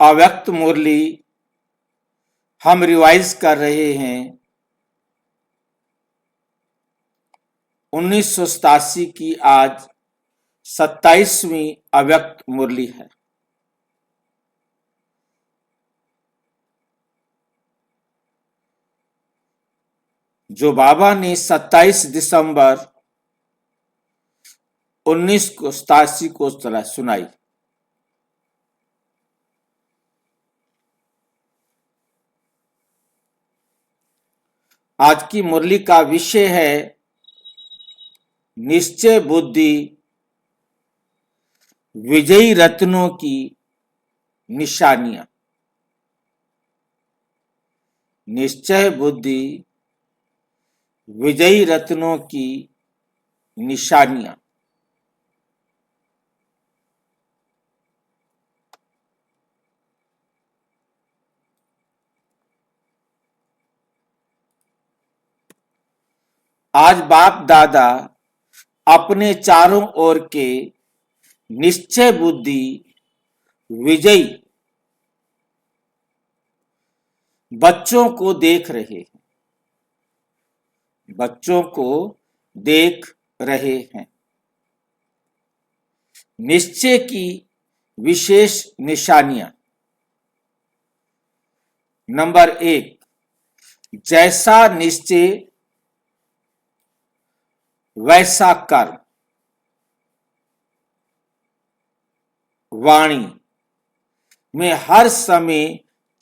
अव्यक्त मुरली हम रिवाइज कर रहे हैं। 1987 की आज 27वीं अव्यक्त मुरली है। जो बाबा ने 27 दिसंबर 1987 को सुनाई। आज की मुरली का विषय है निश्चय बुद्धि विजयी रत्नों की निशानियां। निश्चय बुद्धि विजयी रत्नों की निशानियां। आज बाप दादा अपने चारों ओर के निश्चय बुद्धि विजयी बच्चों को देख रहे हैं। बच्चों को देख रहे हैं। निश्चय की विशेष निशानियां। नंबर 1, जैसा निश्चय वैसा कर्म। वाणी में हर समय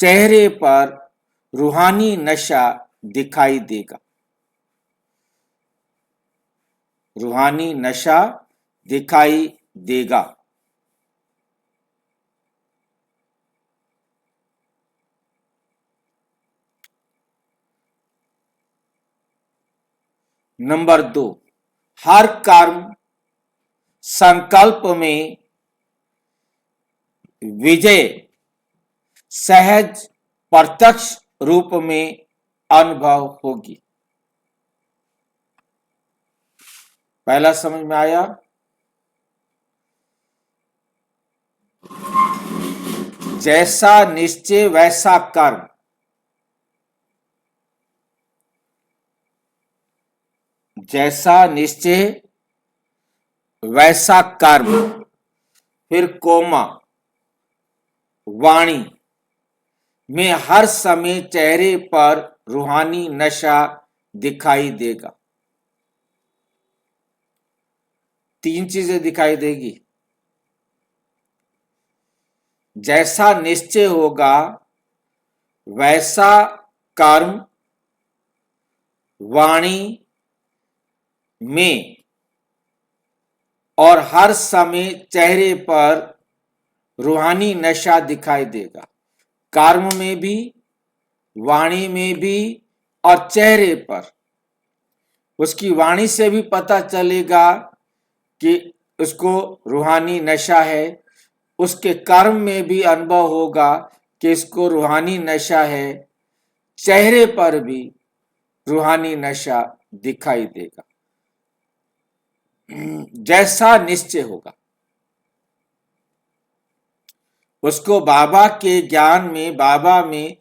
चेहरे पर रूहानी नशा दिखाई देगा। रूहानी नशा दिखाई देगा। नंबर 2, हर कर्म संकल्प में विजय सहज प्रत्यक्ष रूप में अनुभव होगी। पहला समझ में आया? जैसा निश्चय वैसा कर्म। जैसा निश्चय वैसा कर्म। फिर कोमा, वाणी में हर समय चेहरे पर रूहानी नशा दिखाई देगा। 3 चीजें दिखाई देगी। जैसा निश्चय होगा वैसा कर्म वाणी में और हर समय चेहरे पर रूहानी नशा दिखाई देगा। कर्म में भी, वाणी में भी और चेहरे पर। उसकी वाणी से भी पता चलेगा कि उसको रूहानी नशा है। उसके कर्म में भी अनुभव होगा कि इसको रूहानी नशा है। चेहरे पर भी रूहानी नशा दिखाई देगा। जैसा निश्चय होगा उसको बाबा के ज्ञान में, बाबा में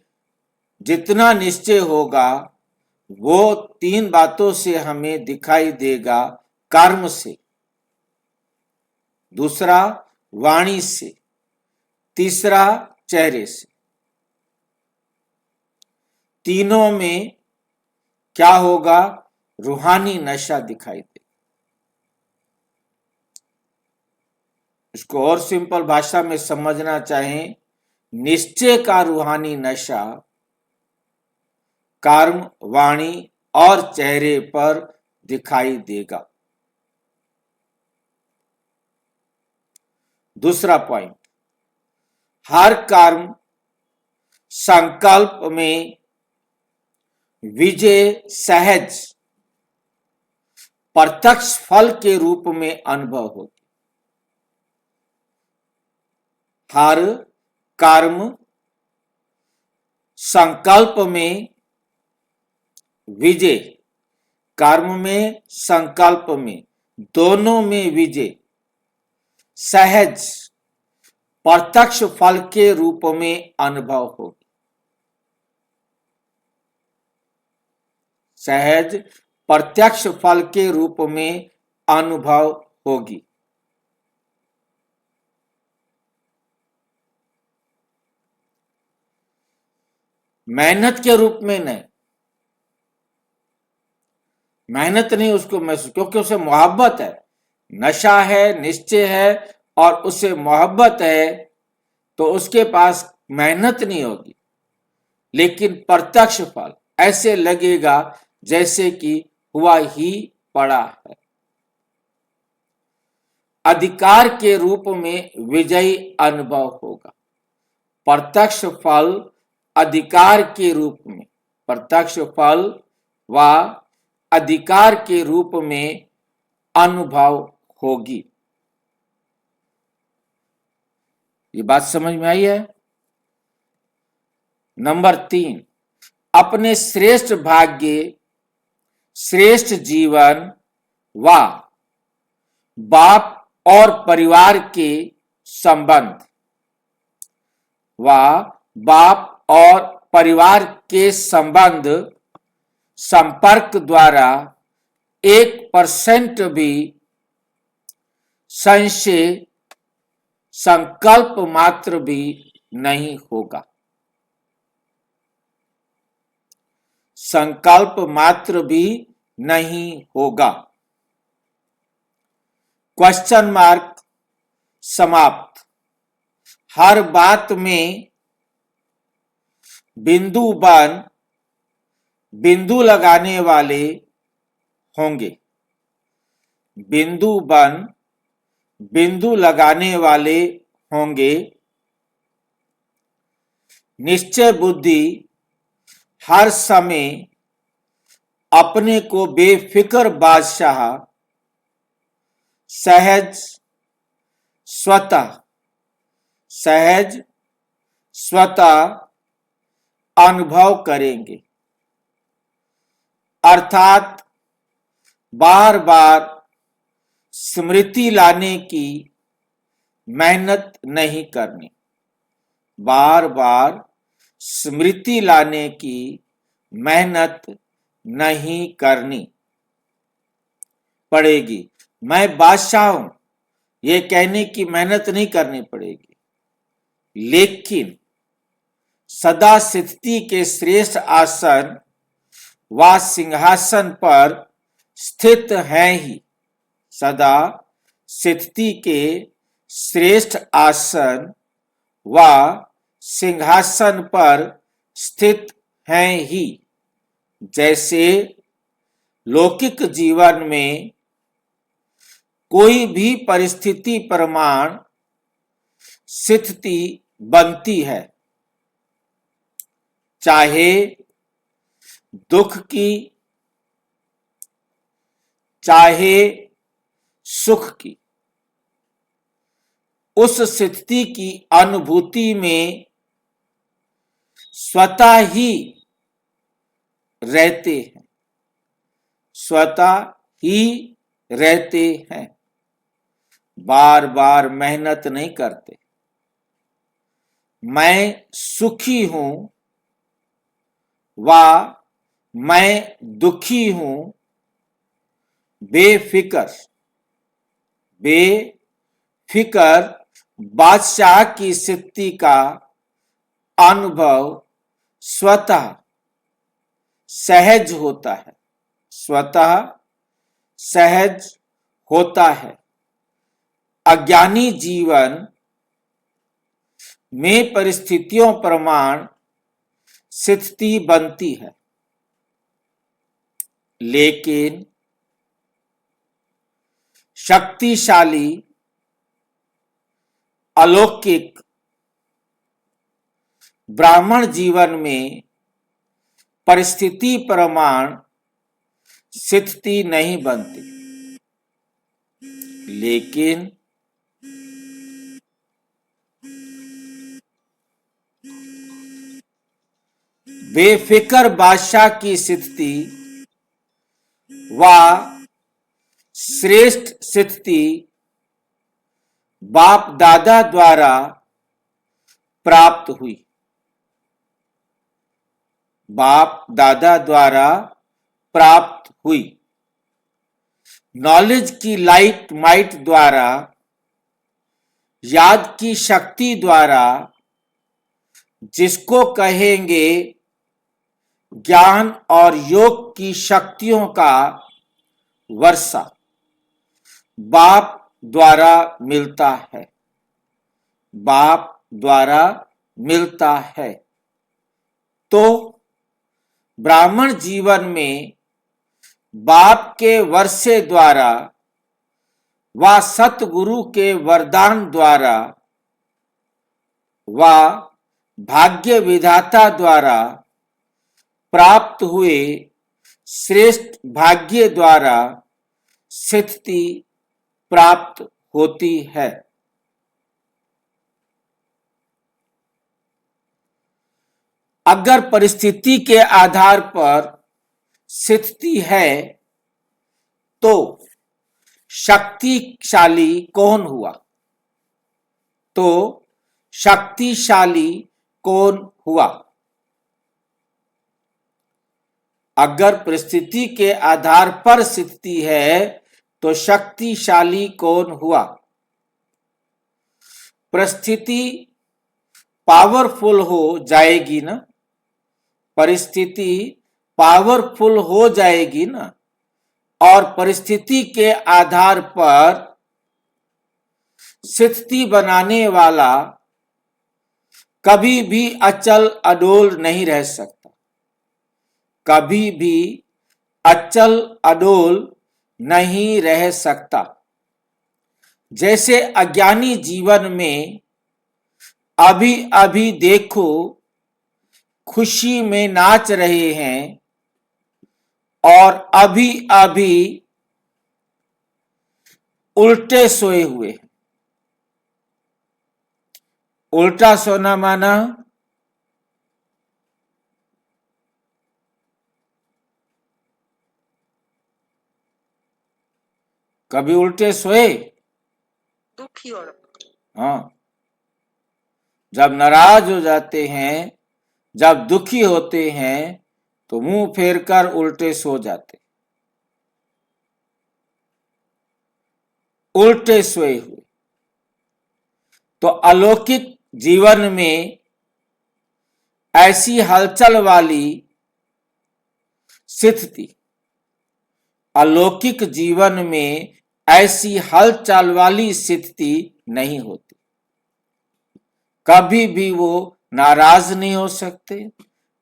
जितना निश्चय होगा वो 3 बातों से हमें दिखाई देगा। कर्म से, दूसरा वाणी से, तीसरा चेहरे से। तीनों में क्या होगा? रूहानी नशा दिखाई देगा। इसको और सिंपल भाषा में समझना चाहें, निश्चय का रूहानी नशा कर्म, वाणी और चेहरे पर दिखाई देगा। दूसरा पॉइंट, हर कर्म संकल्प में विजय सहज प्रत्यक्ष फल के रूप में अनुभव होगी। हर कर्म संकल्प में विजय, कर्म में संकल्प में दोनों में विजय सहज प्रत्यक्ष फल के रूप में अनुभव होगी। सहज प्रत्यक्ष फल के रूप में अनुभव होगी। मेहनत के रूप में नहीं, मेहनत नहीं उसको महसूस, क्योंकि उसे मोहब्बत है, नशा है, निश्चय है और उसे मोहब्बत है, तो उसके पास मेहनत नहीं होगी। लेकिन प्रत्यक्ष फल ऐसे लगेगा जैसे कि हुआ ही पड़ा है। अधिकार के रूप में विजयी अनुभव होगा। प्रत्यक्ष फल अधिकार के रूप में, प्रत्यक्ष फल व अधिकार के रूप में अनुभव होगी। ये बात समझ में आई है? नंबर 3, अपने श्रेष्ठ भाग्य, श्रेष्ठ जीवन व बाप और परिवार के संबंध व बाप और परिवार के संबंध संपर्क द्वारा 1% भी संशय, संकल्प मात्र भी नहीं होगा। संकल्प मात्र भी नहीं होगा। क्वेश्चन मार्क समाप्त। हर बात में बिंदु बन बिंदु लगाने वाले होंगे। बिंदु बन बिंदु लगाने वाले होंगे। निश्चय बुद्धि हर समय अपने को बेफिक्र बादशाह, सहज स्वतः अनुभव करेंगे। अर्थात बार बार स्मृति लाने की मेहनत नहीं करनी। बार बार स्मृति लाने की मेहनत नहीं करनी पड़ेगी। मैं बादशाह हूं, ये कहने की मेहनत नहीं करनी पड़ेगी। लेकिन सदा स्थिति के श्रेष्ठ आसन व सिंहासन पर स्थित हैं ही। सदा स्थिति के श्रेष्ठ आसन व सिंहासन पर स्थित हैं ही। जैसे लौकिक जीवन में कोई भी परिस्थिति प्रमाण स्थिति बनती है, चाहे दुख की, चाहे सुख की। उस स्थिति की अनुभूति में स्वतः ही रहते हैं, स्वतः ही रहते हैं। बार बार मेहनत नहीं करते। मैं सुखी हूं व मैं दुखी हूं, बेफिक्र बादशाह की स्थिति का अनुभव स्वतः सहज होता है, स्वतः सहज होता है। अज्ञानी जीवन में परिस्थितियों प्रमाण स्थिति बनती है। लेकिन शक्तिशाली अलौकिक ब्राह्मण जीवन में परिस्थिति प्रमाण स्थिति नहीं बनती। लेकिन बेफिक्र बादशाह की स्थिति व श्रेष्ठ स्थिति बाप दादा द्वारा प्राप्त हुई, बाप दादा द्वारा प्राप्त हुई। नॉलेज की लाइट माइट द्वारा, याद की शक्ति द्वारा, जिसको कहेंगे ज्ञान और योग की शक्तियों का वर्षा, बाप द्वारा मिलता है, बाप द्वारा मिलता है। तो ब्राह्मण जीवन में बाप के वर्षे द्वारा व सतगुरु के वरदान द्वारा व भाग्य विधाता द्वारा प्राप्त हुए श्रेष्ठ भाग्य द्वारा स्थिति प्राप्त होती है। अगर परिस्थिति के आधार पर स्थिति है तो शक्तिशाली कौन हुआ? तो शक्तिशाली कौन हुआ? अगर परिस्थिति के आधार पर स्थिति है तो शक्तिशाली कौन हुआ? परिस्थिति पावरफुल हो जाएगी ना, परिस्थिति पावरफुल हो जाएगी ना, और परिस्थिति के आधार पर स्थिति बनाने वाला कभी भी अचल अडोल नहीं रह सकता, कभी भी अचल अडोल नहीं रह सकता। जैसे अज्ञानी जीवन में अभी अभी देखो खुशी में नाच रहे हैं और अभी अभी उल्टे सोए हुए हैं। उल्टा सोना माना कभी उल्टे सोए, दुखी और हाँ, जब नाराज हो जाते हैं, जब दुखी होते हैं तो मुंह फेर कर उल्टे सो जाते, उल्टे सोए हुए। तो अलौकिक जीवन में ऐसी हलचल वाली स्थिति, अलौकिक जीवन में ऐसी हलचल वाली स्थिति नहीं होती। कभी भी वो नाराज नहीं हो सकते,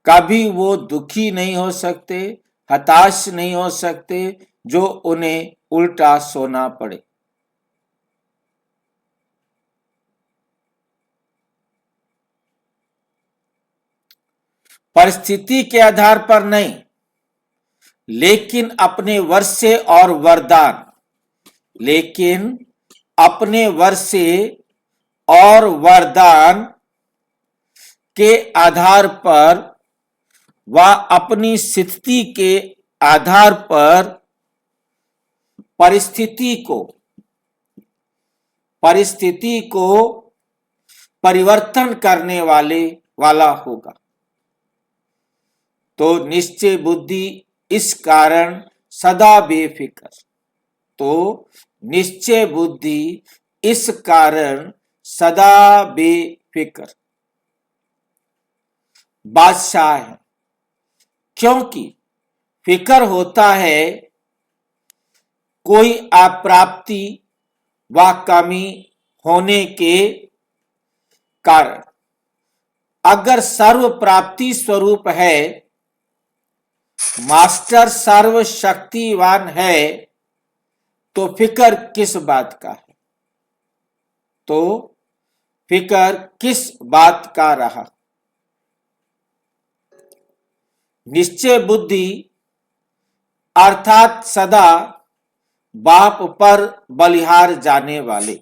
कभी वो दुखी नहीं हो सकते, हताश नहीं हो सकते जो उन्हें उल्टा सोना पड़े। परिस्थिति के आधार पर नहीं, लेकिन अपने वर्षे और वरदान, लेकिन अपने वर्षे और वरदान के आधार पर व अपनी स्थिति के आधार पर परिस्थिति को परिवर्तन करने वाला होगा। तो निश्चय बुद्धि इस कारण सदा बेफिक्र, तो निश्चय बुद्धि इस कारण सदा बेफिक्र बादशाह है, क्योंकि फिक्र होता है कोई अप्राप्ति व कमी होने के कारण। अगर सर्व प्राप्ति स्वरूप है, मास्टर सर्वशक्तिवान है, तो फिक्र किस बात का है? तो फिक्र किस बात का रहा? निश्चय बुद्धि अर्थात सदा बाप पर बलिहार जाने वाले,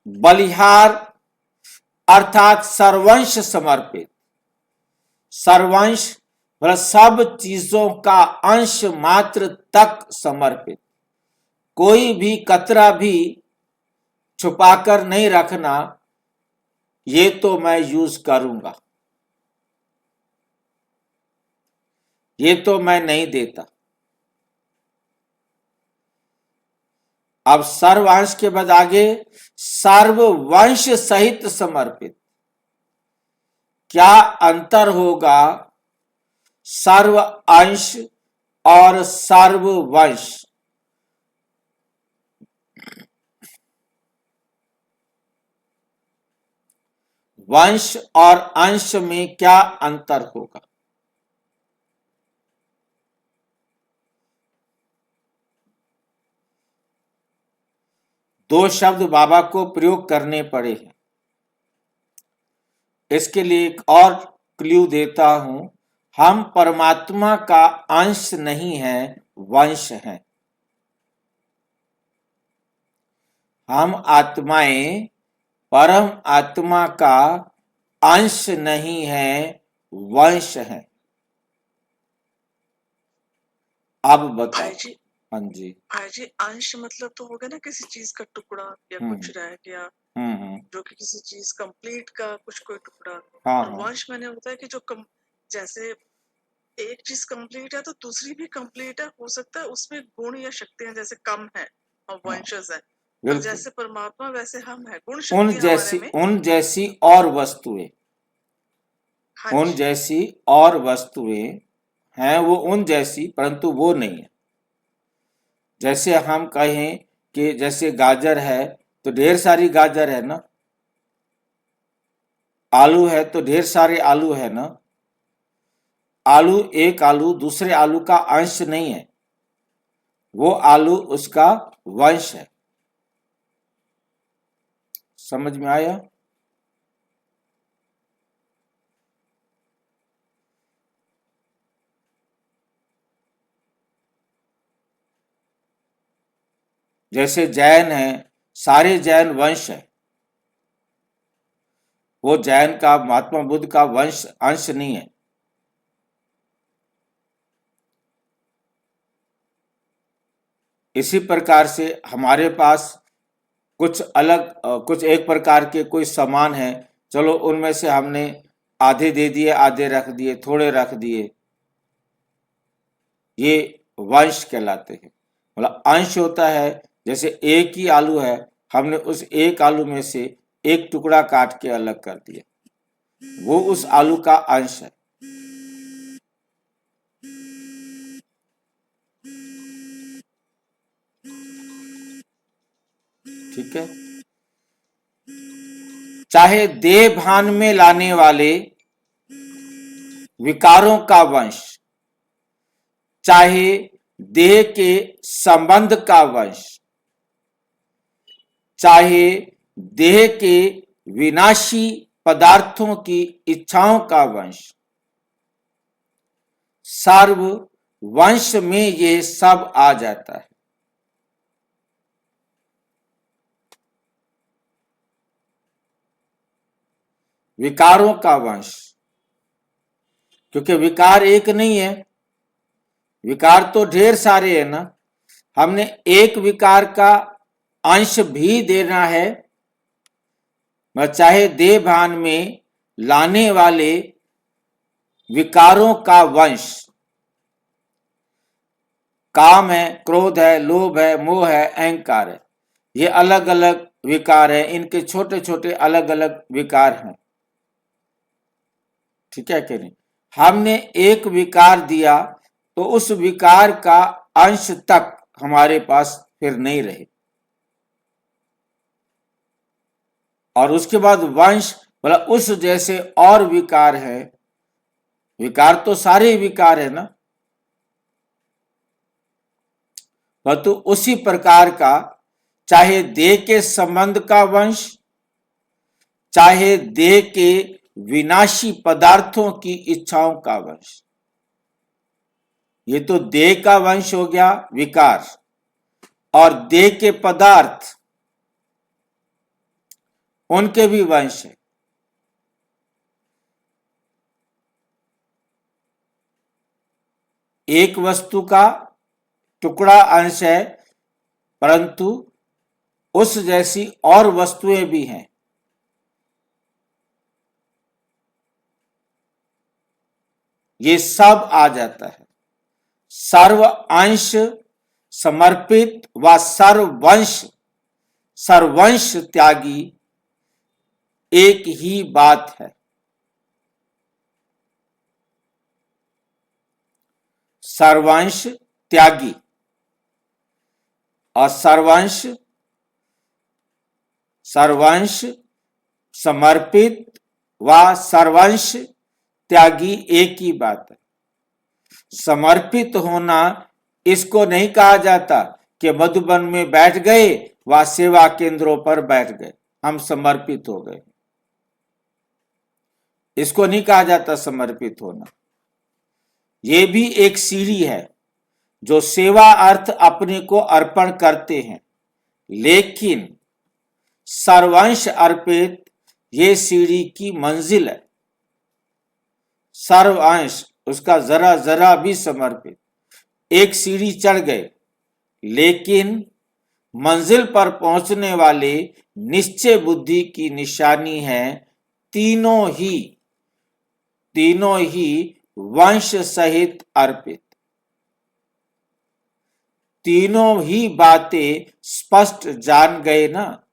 बलिहार अर्थात सर्वंश समर्पित, सर्वंश मतलब सब चीजों का अंश मात्र तक समर्पित, कोई भी कतरा भी छुपाकर नहीं रखना, ये तो मैं यूज करूंगा, ये तो मैं नहीं देता। अब सर्वंश के बाद आगे सर्ववंश सहित समर्पित। क्या अंतर होगा सर्व अंश और सर्ववंश? वंश और अंश में क्या अंतर होगा? दो शब्द बाबा को प्रयोग करने पड़े हैं। इसके लिए एक और क्लू देता हूं, हम परमात्मा का अंश नहीं है, वंश हैं। हम आत्माएं परम आत्मा का अंश नहीं है, वंश है। अब बताओ। भाई जी, हाँ जी। भाई जी, अंश मतलब तो हो गया ना किसी चीज का टुकड़ा या कुछ रह गया, हम्म। जो कि किसी चीज कंप्लीट का कुछ कोई टुकड़ा। हाँ और हाँ वंश मैंने बताया कि जो जैसे एक चीज कंप्लीट है तो दूसरी भी कंप्लीट है, हो सकता है उसमें गुण या शक्तियां जैसे कम है और हाँ, वंशज है। तो बिल्कुल। जैसे परमात्मा वैसे हम है, गुण उन शक्ति हमारे जैसी में। उन जैसी और वस्तुएं, हाँ उन जी, जैसी और वस्तुएं हैं, वो उन जैसी, परंतु वो नहीं है। जैसे हम कहें कि जैसे गाजर है तो ढेर सारी गाजर है ना, आलू है तो ढेर सारे आलू है ना। आलू, एक आलू दूसरे आलू का अंश नहीं है, वो आलू उसका वंश है। समझ में आया? जैसे जैन है, सारे जैन वंश है, वो जैन का महात्मा बुद्ध का वंश अंश नहीं है। इसी प्रकार से हमारे पास कुछ अलग कुछ एक प्रकार के कोई सामान है, चलो उनमें से हमने आधे दे दिए, आधे रख दिए, थोड़े रख दिए, ये वंश कहलाते हैं। मतलब अंश होता है, जैसे एक ही आलू है, हमने उस एक आलू में से एक टुकड़ा काट के अलग कर दिया, वो उस आलू का अंश है। ठीक है। चाहे देह भान में लाने वाले विकारों का वंश, चाहे देह के संबंध का वंश, चाहे देह के विनाशी पदार्थों की इच्छाओं का वंश, सर्व वंश में ये सब आ जाता है। विकारों का वंश, क्योंकि विकार एक नहीं है, विकार तो ढेर सारे है ना। हमने एक विकार का अंश भी देना है, चाहे देह भान में लाने वाले विकारों का वंश। काम है, क्रोध है, लोभ है, मोह है, अहंकार है, ये अलग अलग विकार है, इनके छोटे छोटे अलग अलग विकार हैं। ठीक है कि नहीं? हमने एक विकार दिया तो उस विकार का अंश तक हमारे पास फिर नहीं रहे, और उसके बाद वंश मतलब उस जैसे और विकार है। विकार तो सारे विकार है ना, परंतु उसी प्रकार का, चाहे देह के संबंध का वंश, चाहे देह के विनाशी पदार्थों की इच्छाओं का वंश। ये तो देह का वंश हो गया विकार, और देह के पदार्थ उनके भी वंश है। एक वस्तु का टुकड़ा अंश है, परंतु उस जैसी और वस्तुएं भी हैं। ये सब आ जाता है। सर्व अंश समर्पित व सर्वंश त्यागी एक ही बात है। सर्वंश त्यागी और सर्वंश समर्पित व सर्वंश त्यागी एक ही बात है। समर्पित होना इसको नहीं कहा जाता कि मधुबन में बैठ गए व सेवा केंद्रों पर बैठ गए, हम समर्पित हो गए। इसको नहीं कहा जाता समर्पित होना। ये भी एक सीढ़ी है जो सेवा अर्थ अपने को अर्पण करते हैं, लेकिन सर्वंश अर्पित ये सीढ़ी की मंजिल है। सर्वंश उसका जरा जरा भी समर्पित। एक सीढ़ी चढ़ गए, लेकिन मंजिल पर पहुंचने वाले निश्चय बुद्धि की निशानी है तीनों ही वंश सहित अर्पित। तीनों ही बातें स्पष्ट जान गए ना।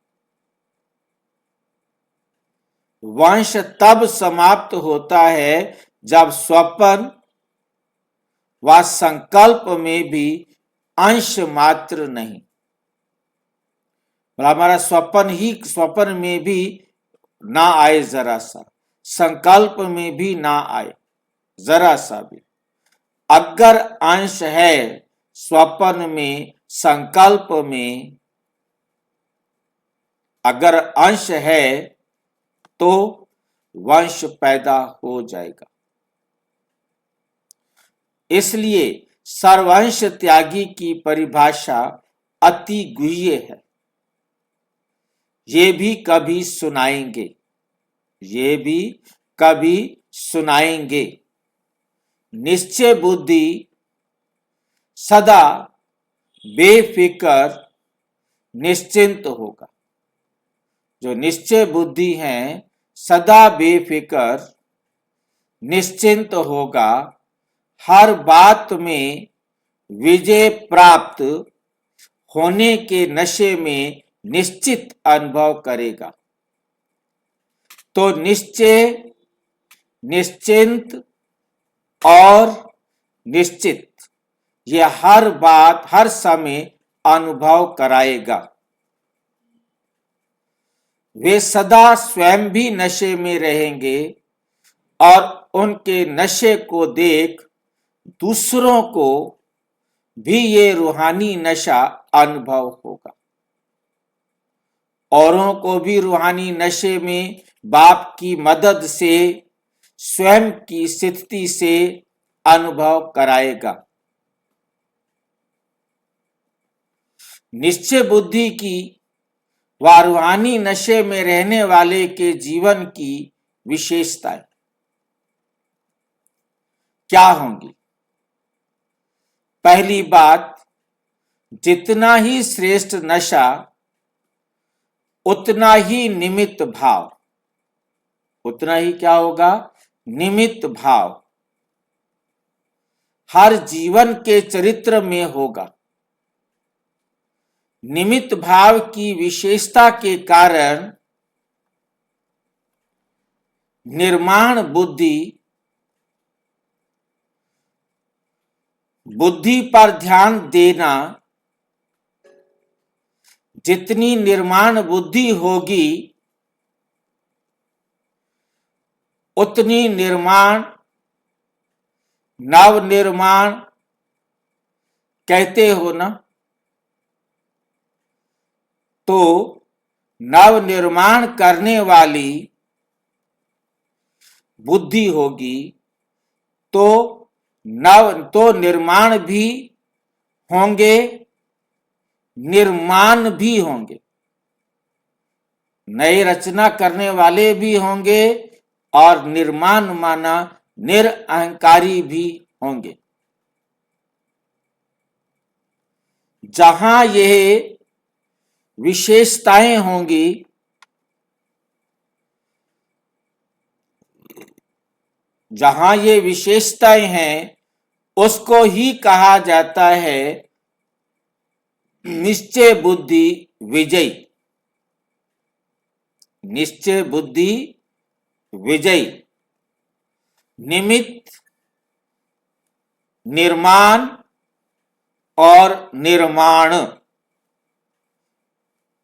वंश तब समाप्त होता है जब स्वप्न व संकल्प में भी अंश मात्र नहीं। हमारा स्वप्न में भी ना आए जरा सा, संकल्प में भी ना आए जरा सा भी। अगर अंश है स्वप्न में, संकल्प में, अगर अंश है तो वंश पैदा हो जाएगा। इसलिए सर्वंश त्यागी की परिभाषा अति गुह्य है। ये भी कभी सुनाएंगे। निश्चय बुद्धि सदा बेफिक्र निश्चिंत होगा। जो निश्चय बुद्धि है सदा बेफिक्र निश्चिंत होगा। हर बात में विजय प्राप्त होने के नशे में निश्चित अनुभव करेगा। तो निश्चय, निश्चिंत और निश्चित ये हर बात हर समय अनुभव कराएगा। वे सदा स्वयं भी नशे में रहेंगे और उनके नशे को देख दूसरों को भी ये रूहानी नशा अनुभव होगा। औरों को भी रूहानी नशे में बाप की मदद से, स्वयं की स्थिति से अनुभव कराएगा। निश्चय बुद्धि की व रूहानी नशे में रहने वाले के जीवन की विशेषताएं क्या होंगी? पहली बात, जितना ही श्रेष्ठ नशा उतना ही निमित्त भाव। उतना ही क्या होगा? निमित्त भाव हर जीवन के चरित्र में होगा। निमित्त भाव की विशेषता के कारण निर्माण बुद्धि पर ध्यान देना, जितनी निर्माण बुद्धि होगी उतनी नव निर्माण कहते हो ना, तो नव निर्माण करने वाली बुद्धि होगी तो निर्माण भी होंगे, निर्माण भी होंगे। नई रचना करने वाले भी होंगे और निर्माण माना निरअहंकारी भी होंगे। जहां यह विशेषताएं होंगी, जहां ये विशेषताएं हैं, उसको ही कहा जाता है निश्चय बुद्धि विजयी। निश्चय बुद्धि विजयी। निमित्त, निर्माण और निर्माण।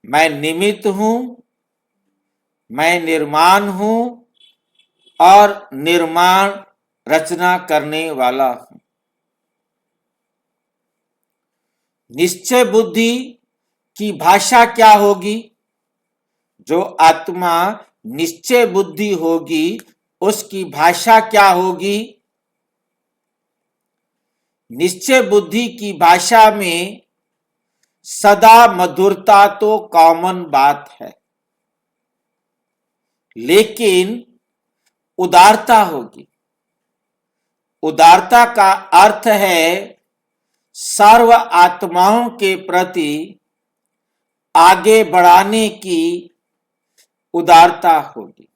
मैं निमित्त हूं, मैं निर्माण हूं और निर्माण रचना करने वाला हूं। निश्चय बुद्धि की भाषा क्या होगी? जो आत्मा निश्चय बुद्धि होगी उसकी भाषा क्या होगी? निश्चय बुद्धि की भाषा में सदा मधुरता तो कॉमन बात है, लेकिन उदारता होगी। उदारता का अर्थ है सर्व आत्माओं के प्रति आगे बढ़ाने की उदारता होगी।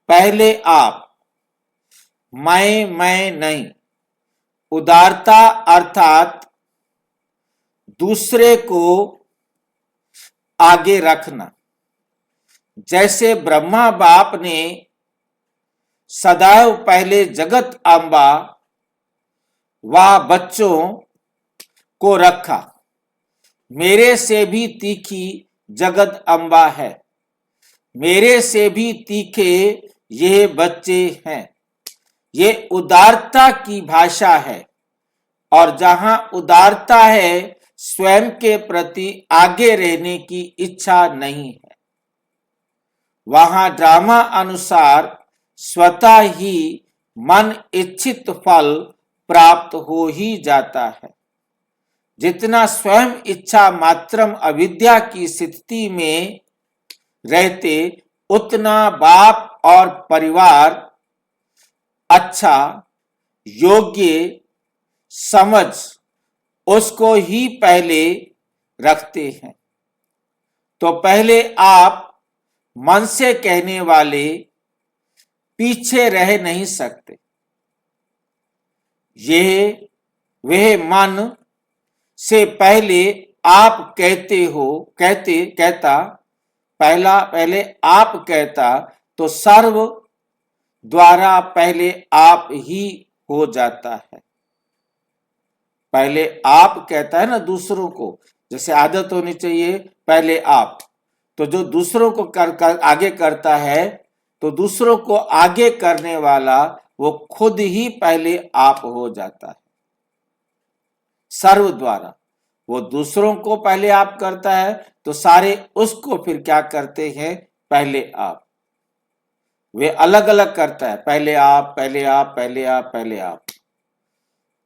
पहले आप, मैं नहीं। उदारता अर्थात दूसरे को आगे रखना। जैसे ब्रह्मा बाप ने सदैव पहले जगत अम्बा व बच्चों को रखा। मेरे से भी तीखी जगत अम्बा है, मेरे से भी तीखे ये बच्चे हैं। ये उदारता की भाषा है। और जहां उदारता है, स्वयं के प्रति आगे रहने की इच्छा नहीं है, वहां ड्रामा अनुसार स्वतः ही मन इच्छित फल प्राप्त हो ही जाता है। जितना स्वयं इच्छा मात्रम अविद्या की स्थिति में रहते, उतना बाप और परिवार अच्छा, योग्य समझ उसको ही पहले रखते हैं। तो पहले आप मन से कहने वाले पीछे रह नहीं सकते। यह वह मन से पहले आप कहते हो, कहता पहले आप कहता तो सर्व द्वारा पहले आप ही हो जाता है। पहले आप कहता है ना दूसरों को, जैसे आदत होनी चाहिए पहले आप। तो जो दूसरों को कर आगे करता है, तो दूसरों को आगे करने वाला वो खुद ही पहले आप हो जाता है। सर्व द्वारा वो दूसरों को पहले आप करता है, तो सारे उसको फिर क्या करते हैं? पहले आप। वे अलग अलग करता है, पहले आप, पहले आप, पहले आप, पहले आप।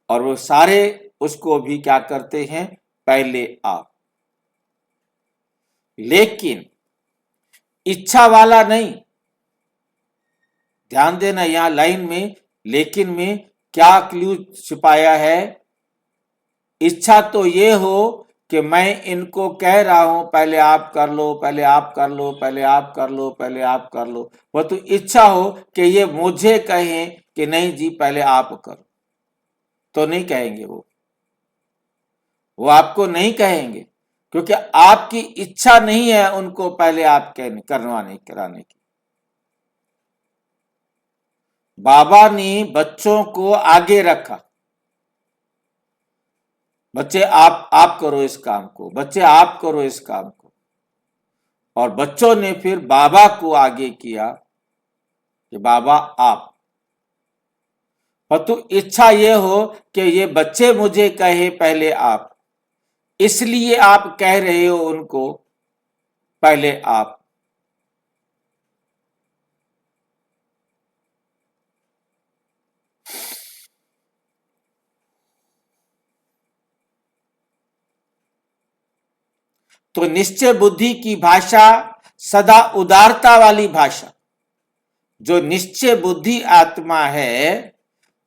और वो सारे उसको भी क्या करते हैं? पहले आप। लेकिन इच्छा वाला नहीं। ध्यान देना, यहां लाइन में लेकिन में क्या क्लू छिपाया है? इच्छा तो ये हो कि मैं इनको कह रहा हूं पहले आप कर लो, पहले आप कर लो, पहले आप कर लो, पहले आप कर लो। वह तो इच्छा हो कि ये मुझे कहें कि नहीं जी पहले आप करो, तो नहीं कहेंगे। वो आपको नहीं कहेंगे, क्योंकि आपकी इच्छा नहीं है उनको पहले आप कराने की। बाबा ने बच्चों को आगे रखा। बच्चे आप करो इस काम को, बच्चे आप करो इस काम को। और बच्चों ने फिर बाबा को आगे किया कि बाबा आप। और तो इच्छा ये हो कि ये बच्चे मुझे कहे पहले आप, इसलिए आप कह रहे हो उनको पहले आप। तो निश्चय बुद्धि की भाषा सदा उदारता वाली भाषा। जो निश्चय बुद्धि आत्मा है,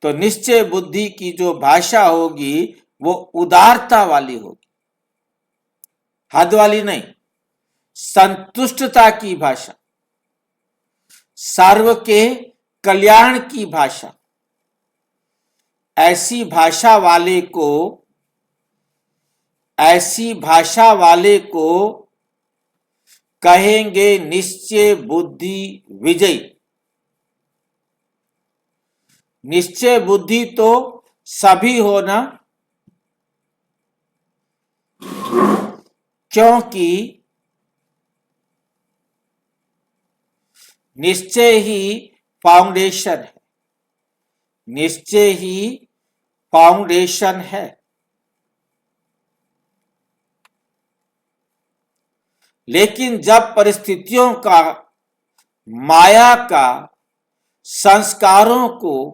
तो निश्चय बुद्धि की जो भाषा होगी वो उदारता वाली होगी, हद वाली नहीं, संतुष्टता की भाषा, सर्व के कल्याण की भाषा। ऐसी भाषा वाले को कहेंगे निश्चय बुद्धि विजयी। निश्चय बुद्धि तो सभी हो ना, क्योंकि निश्चय ही फाउंडेशन है, निश्चय ही फाउंडेशन है। लेकिन जब परिस्थितियों का, माया का, संस्कारों को,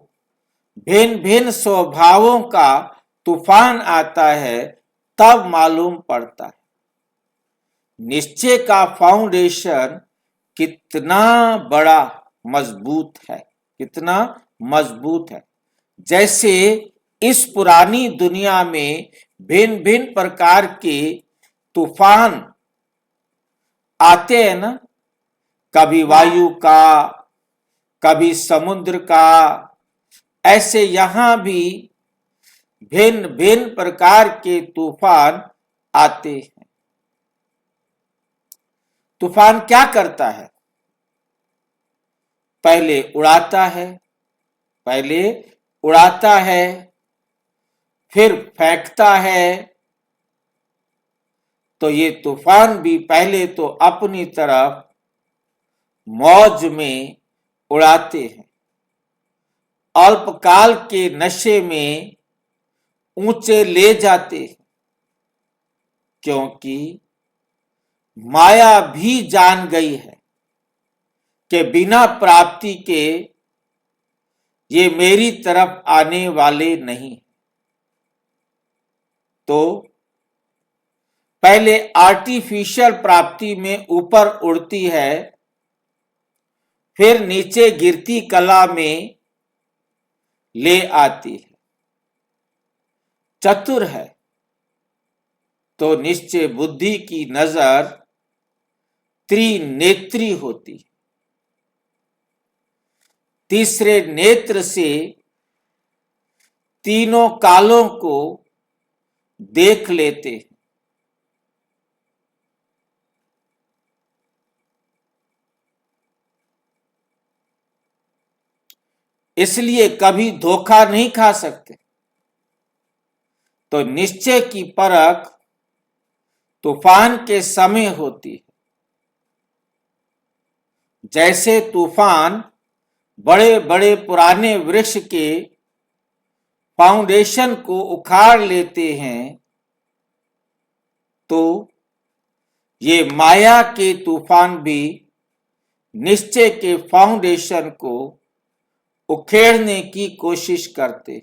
भिन्न भिन्न स्वभावों का तूफान आता है, तब मालूम पड़ता है निश्चय का फाउंडेशन कितना बड़ा मजबूत है, कितना मजबूत है। जैसे इस पुरानी दुनिया में भिन्न भिन्न प्रकार के तूफान आते हैं ना, कभी वायु का, कभी समुद्र का, ऐसे यहां भी भिन्न भिन्न प्रकार के तूफान आते हैं। तूफान क्या करता है? पहले उड़ाता है, फिर फेंकता है। तो ये तूफान भी पहले तो अपनी तरफ मौज में उड़ाते हैं, अल्पकाल के नशे में ऊंचे ले जाते हैं, क्योंकि माया भी जान गई है कि बिना प्राप्ति के ये मेरी तरफ आने वाले नहीं। तो पहले आर्टिफिशियल प्राप्ति में ऊपर उड़ती है, फिर नीचे गिरती कला में ले आती है। चतुर है तो निश्चय बुद्धि की नजर त्रिनेत्री होती है, तीसरे नेत्र से तीनों कालों को देख लेते हैं। इसलिए कभी धोखा नहीं खा सकते। तो निश्चय की परख तूफान के समय होती है। जैसे तूफान बड़े बड़े पुराने वृक्ष के फाउंडेशन को उखाड़ लेते हैं, तो ये माया के तूफान भी निश्चय के फाउंडेशन को उखेड़ने की कोशिश करते।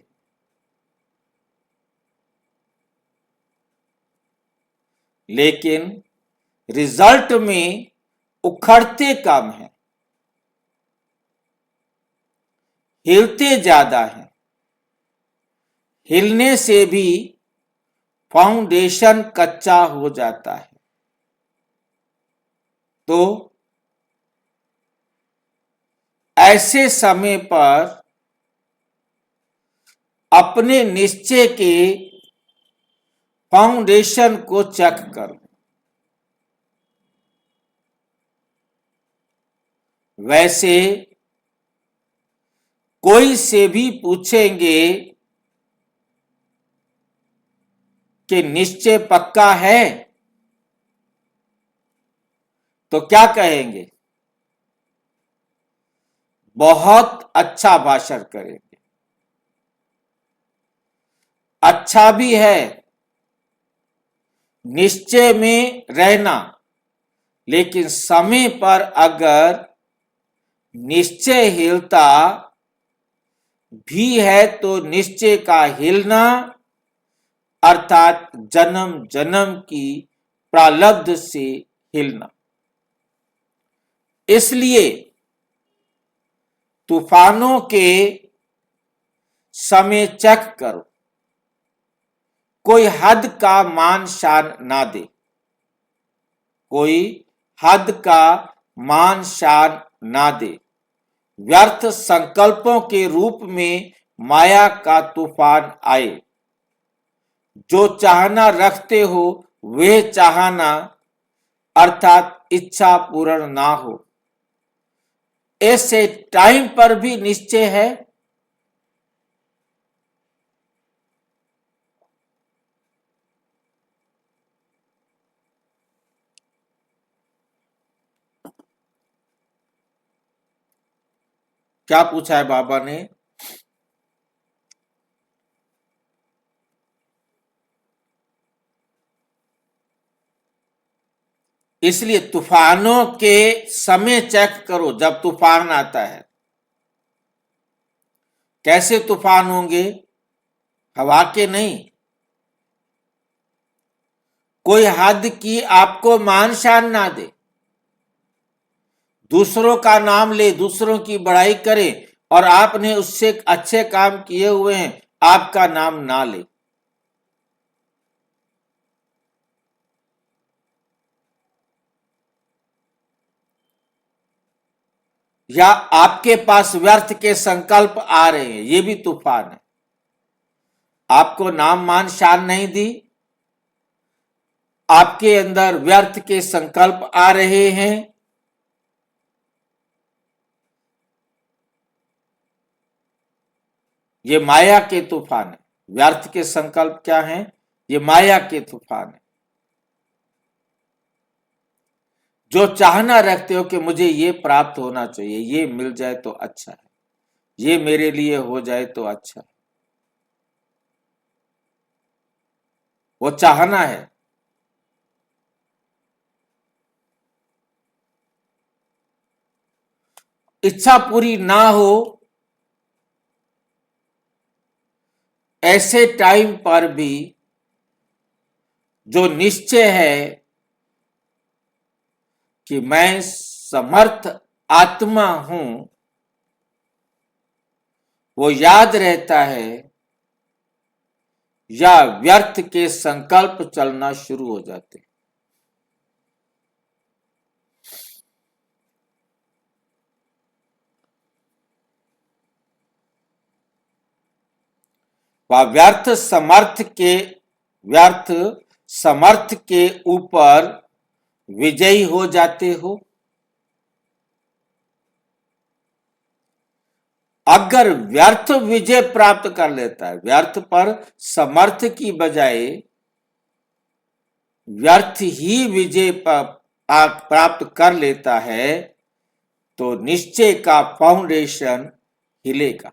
लेकिन रिजल्ट में उखड़ते कम है, हिलते ज्यादा है। हिलने से भी फाउंडेशन कच्चा हो जाता है। तो ऐसे समय पर अपने निश्चय के फाउंडेशन को चेक करो। वैसे कोई से भी पूछेंगे कि निश्चय पक्का है, तो क्या कहेंगे? बहुत अच्छा भाषण करेंगे। अच्छा भी है निश्चय में रहना, लेकिन समय पर अगर निश्चय हिलता भी है तो निश्चय का हिलना अर्थात जन्म जन्म की प्रारब्ध से हिलना। इसलिए तूफानों के समय चेक करो कोई हद का मान शान ना दे, कोई हद का मान शान ना दे। व्यर्थ संकल्पों के रूप में माया का तूफान आए। जो चाहना रखते हो वे चाहना अर्थात इच्छा पूर्ण ना हो। ऐसे टाइम पर भी निश्चय है। क्या पूछा है बाबा ने? इसलिए तूफानों के समय चेक करो जब तूफान आता है। कैसे तूफान होंगे? हवा के नहीं। कोई हद की आपको मान शान ना दे, दूसरों का नाम ले, दूसरों की बड़ाई करे और आपने उससे अच्छे काम किए हुए हैं, आपका नाम ना ले। या आपके पास व्यर्थ के संकल्प आ रहे हैं, ये भी तूफान है। आपको नाम मान शान नहीं दी, आपके अंदर व्यर्थ के संकल्प आ रहे हैं, ये माया के तूफान है। व्यर्थ के संकल्प क्या हैं? ये माया के तूफान है। जो चाहना रखते हो कि मुझे ये प्राप्त होना चाहिए, ये मिल जाए तो अच्छा है, ये मेरे लिए हो जाए तो अच्छा है, वो चाहना है। इच्छा पूरी ना हो ऐसे टाइम पर भी जो निश्चय है कि मैं समर्थ आत्मा हूं, वो याद रहता है या व्यर्थ के संकल्प चलना शुरू हो जाते हैं। वह व्यर्थ समर्थ के ऊपर विजयी हो जाते हो। अगर व्यर्थ विजय प्राप्त कर लेता है, व्यर्थ पर समर्थ की बजाय व्यर्थ ही विजय प्राप्त कर लेता है, तो निश्चय का फाउंडेशन हिलेगा।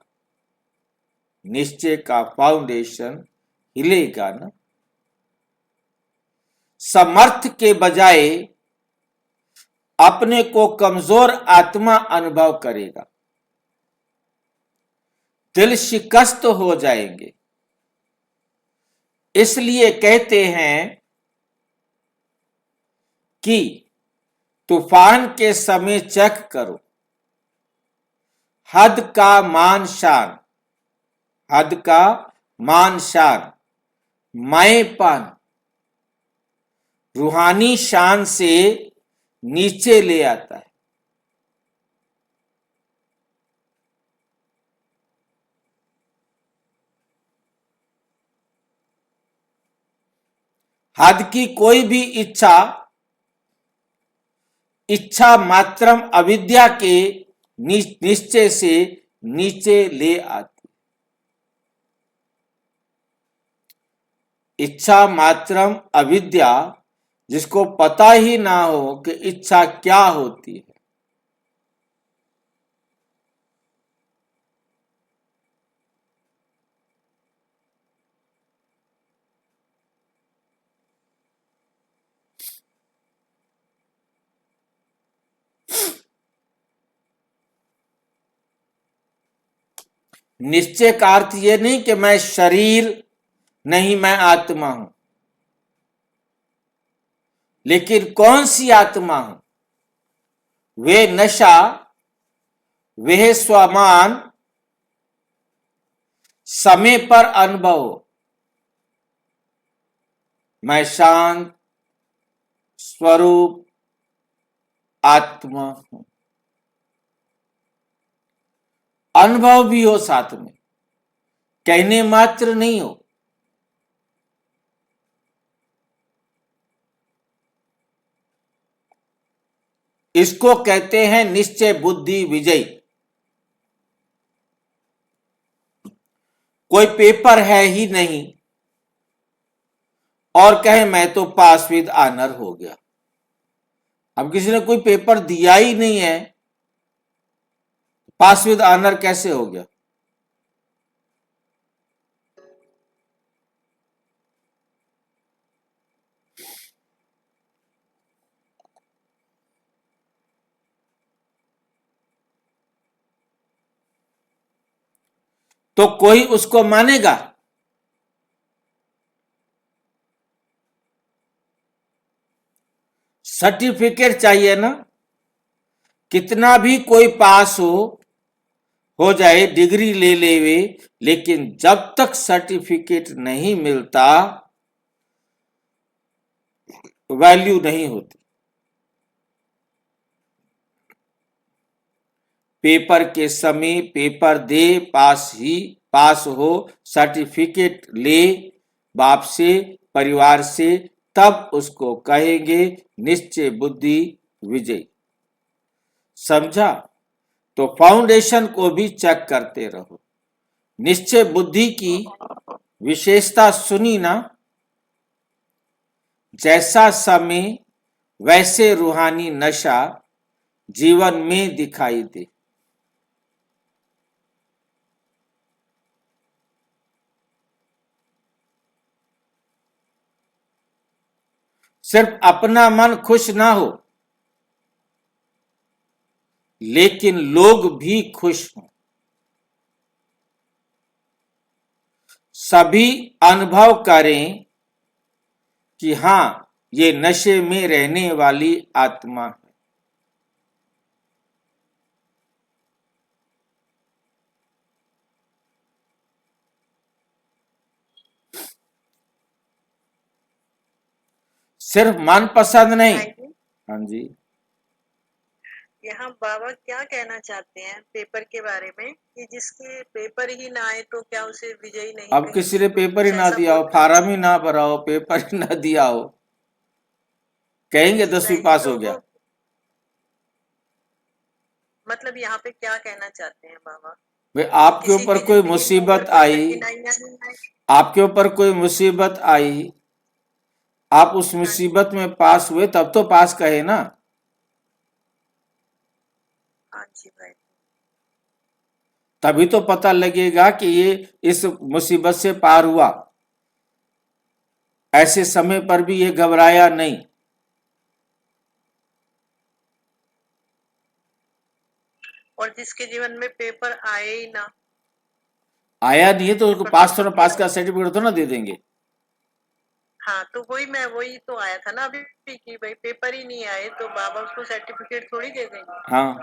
निश्चय का फाउंडेशन हिलेगा ना। समर्थ के बजाय अपने को कमजोर आत्मा अनुभव करेगा, दिल शिकस्त हो जाएंगे। इसलिए कहते हैं कि तूफान के समय चेक करो, हद का मान शान, हद का मान शान, मैंपन रूहानी शान से नीचे ले आता है। हद की कोई भी इच्छा मात्रम अविद्या के निश्चय से नीचे ले आती। इच्छा मात्रम अविद्या, जिसको पता ही ना हो कि इच्छा क्या होती है, निश्चय का अर्थ यह नहीं कि मैं शरीर नहीं, मैं आत्मा हूं। लेकिन कौन सी आत्मा हूं? वे नशा, वह स्वमान समय पर अनुभव हो। मैं शांत स्वरूप आत्मा हूं। अनुभव भी हो साथ में, कहने मात्र नहीं हो। इसको कहते हैं निश्चय बुद्धि विजयी। कोई पेपर है ही नहीं और कहे मैं तो पास विद ऑनर हो गया। अब किसी ने कोई पेपर दिया ही नहीं है, पास विद ऑनर कैसे हो गया? तो कोई उसको मानेगा? सर्टिफिकेट चाहिए ना। कितना भी कोई पास हो जाए, डिग्री ले लेवे, लेकिन जब तक सर्टिफिकेट नहीं मिलता वैल्यू नहीं होती। पेपर के समय पेपर दे, पास हो, सर्टिफिकेट ले बाप से, परिवार से, तब उसको कहेंगे निश्चय बुद्धि विजय। समझा? तो फाउंडेशन को भी चेक करते रहो। निश्चय बुद्धि की विशेषता सुनी ना? जैसा समय वैसे रूहानी नशा जीवन में दिखाई दे। सिर्फ अपना मन खुश ना हो, लेकिन लोग भी खुश हों। सभी अनुभव करें कि हां, ये नशे में रहने वाली आत्मा है। सिर्फ मन पसंद नहीं। हाँ जी, यहाँ बाबा क्या कहना चाहते हैं पेपर के बारे में कि जिसके पेपर ही ना आए तो क्या उसे विजयी नहीं अब किसी ने कहेंगे? पेपर ही कुछ ना ऐसा दिया हो, बोल रहे फार्म ही ना भरा हो, पेपर ही ना दिया हो, कहेंगे जी 10वीं भाई जी। पास तो हो गया। वो मतलब यहाँ पे क्या कहना चाहते हैं बाबा? भाई आपके किसी ऊपर की कोई जिंदगी में अगर मुसीबत कोई आई, कठिनाइयां नहीं आई। आपके ऊपर कोई मुसीबत आई, आप उस हाँ जी, मुसीबत में पास हुए, तब तो पास कहे ना। हाँ जी भाई। तभी तो पता लगेगा कि ये इस मुसीबत से पार हुआ। ऐसे समय पर भी ये घबराया नहीं। और जिसके जीवन में पेपर आए ही ना, आया नहीं है तो उसको पेपर पास, कुछ थोड़ा भी पास आए। का सर्टिफिकेट तो ना दे देंगे। हाँ, तो वही तो आया था ना अभी कि भाई पेपर ही नहीं आए तो बाबा उसको सर्टिफिकेट थोड़ी दे देंगे हाँ,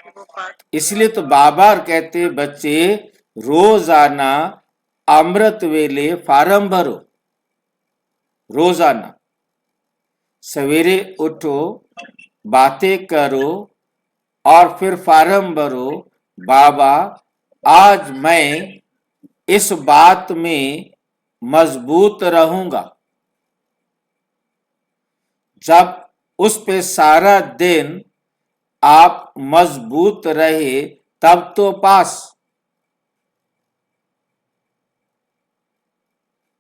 कि वो पास। इसलिए तो बाबा कहते बच्चे रोजाना अमृत वेले फार्म भरो। रोजाना सवेरे उठो, बातें करो और फिर फार्म भरो। बाबा, आज मैं इस बात में मजबूत रहूंगा। जब उस पे सारा दिन आप मजबूत रहे, तब तो पास,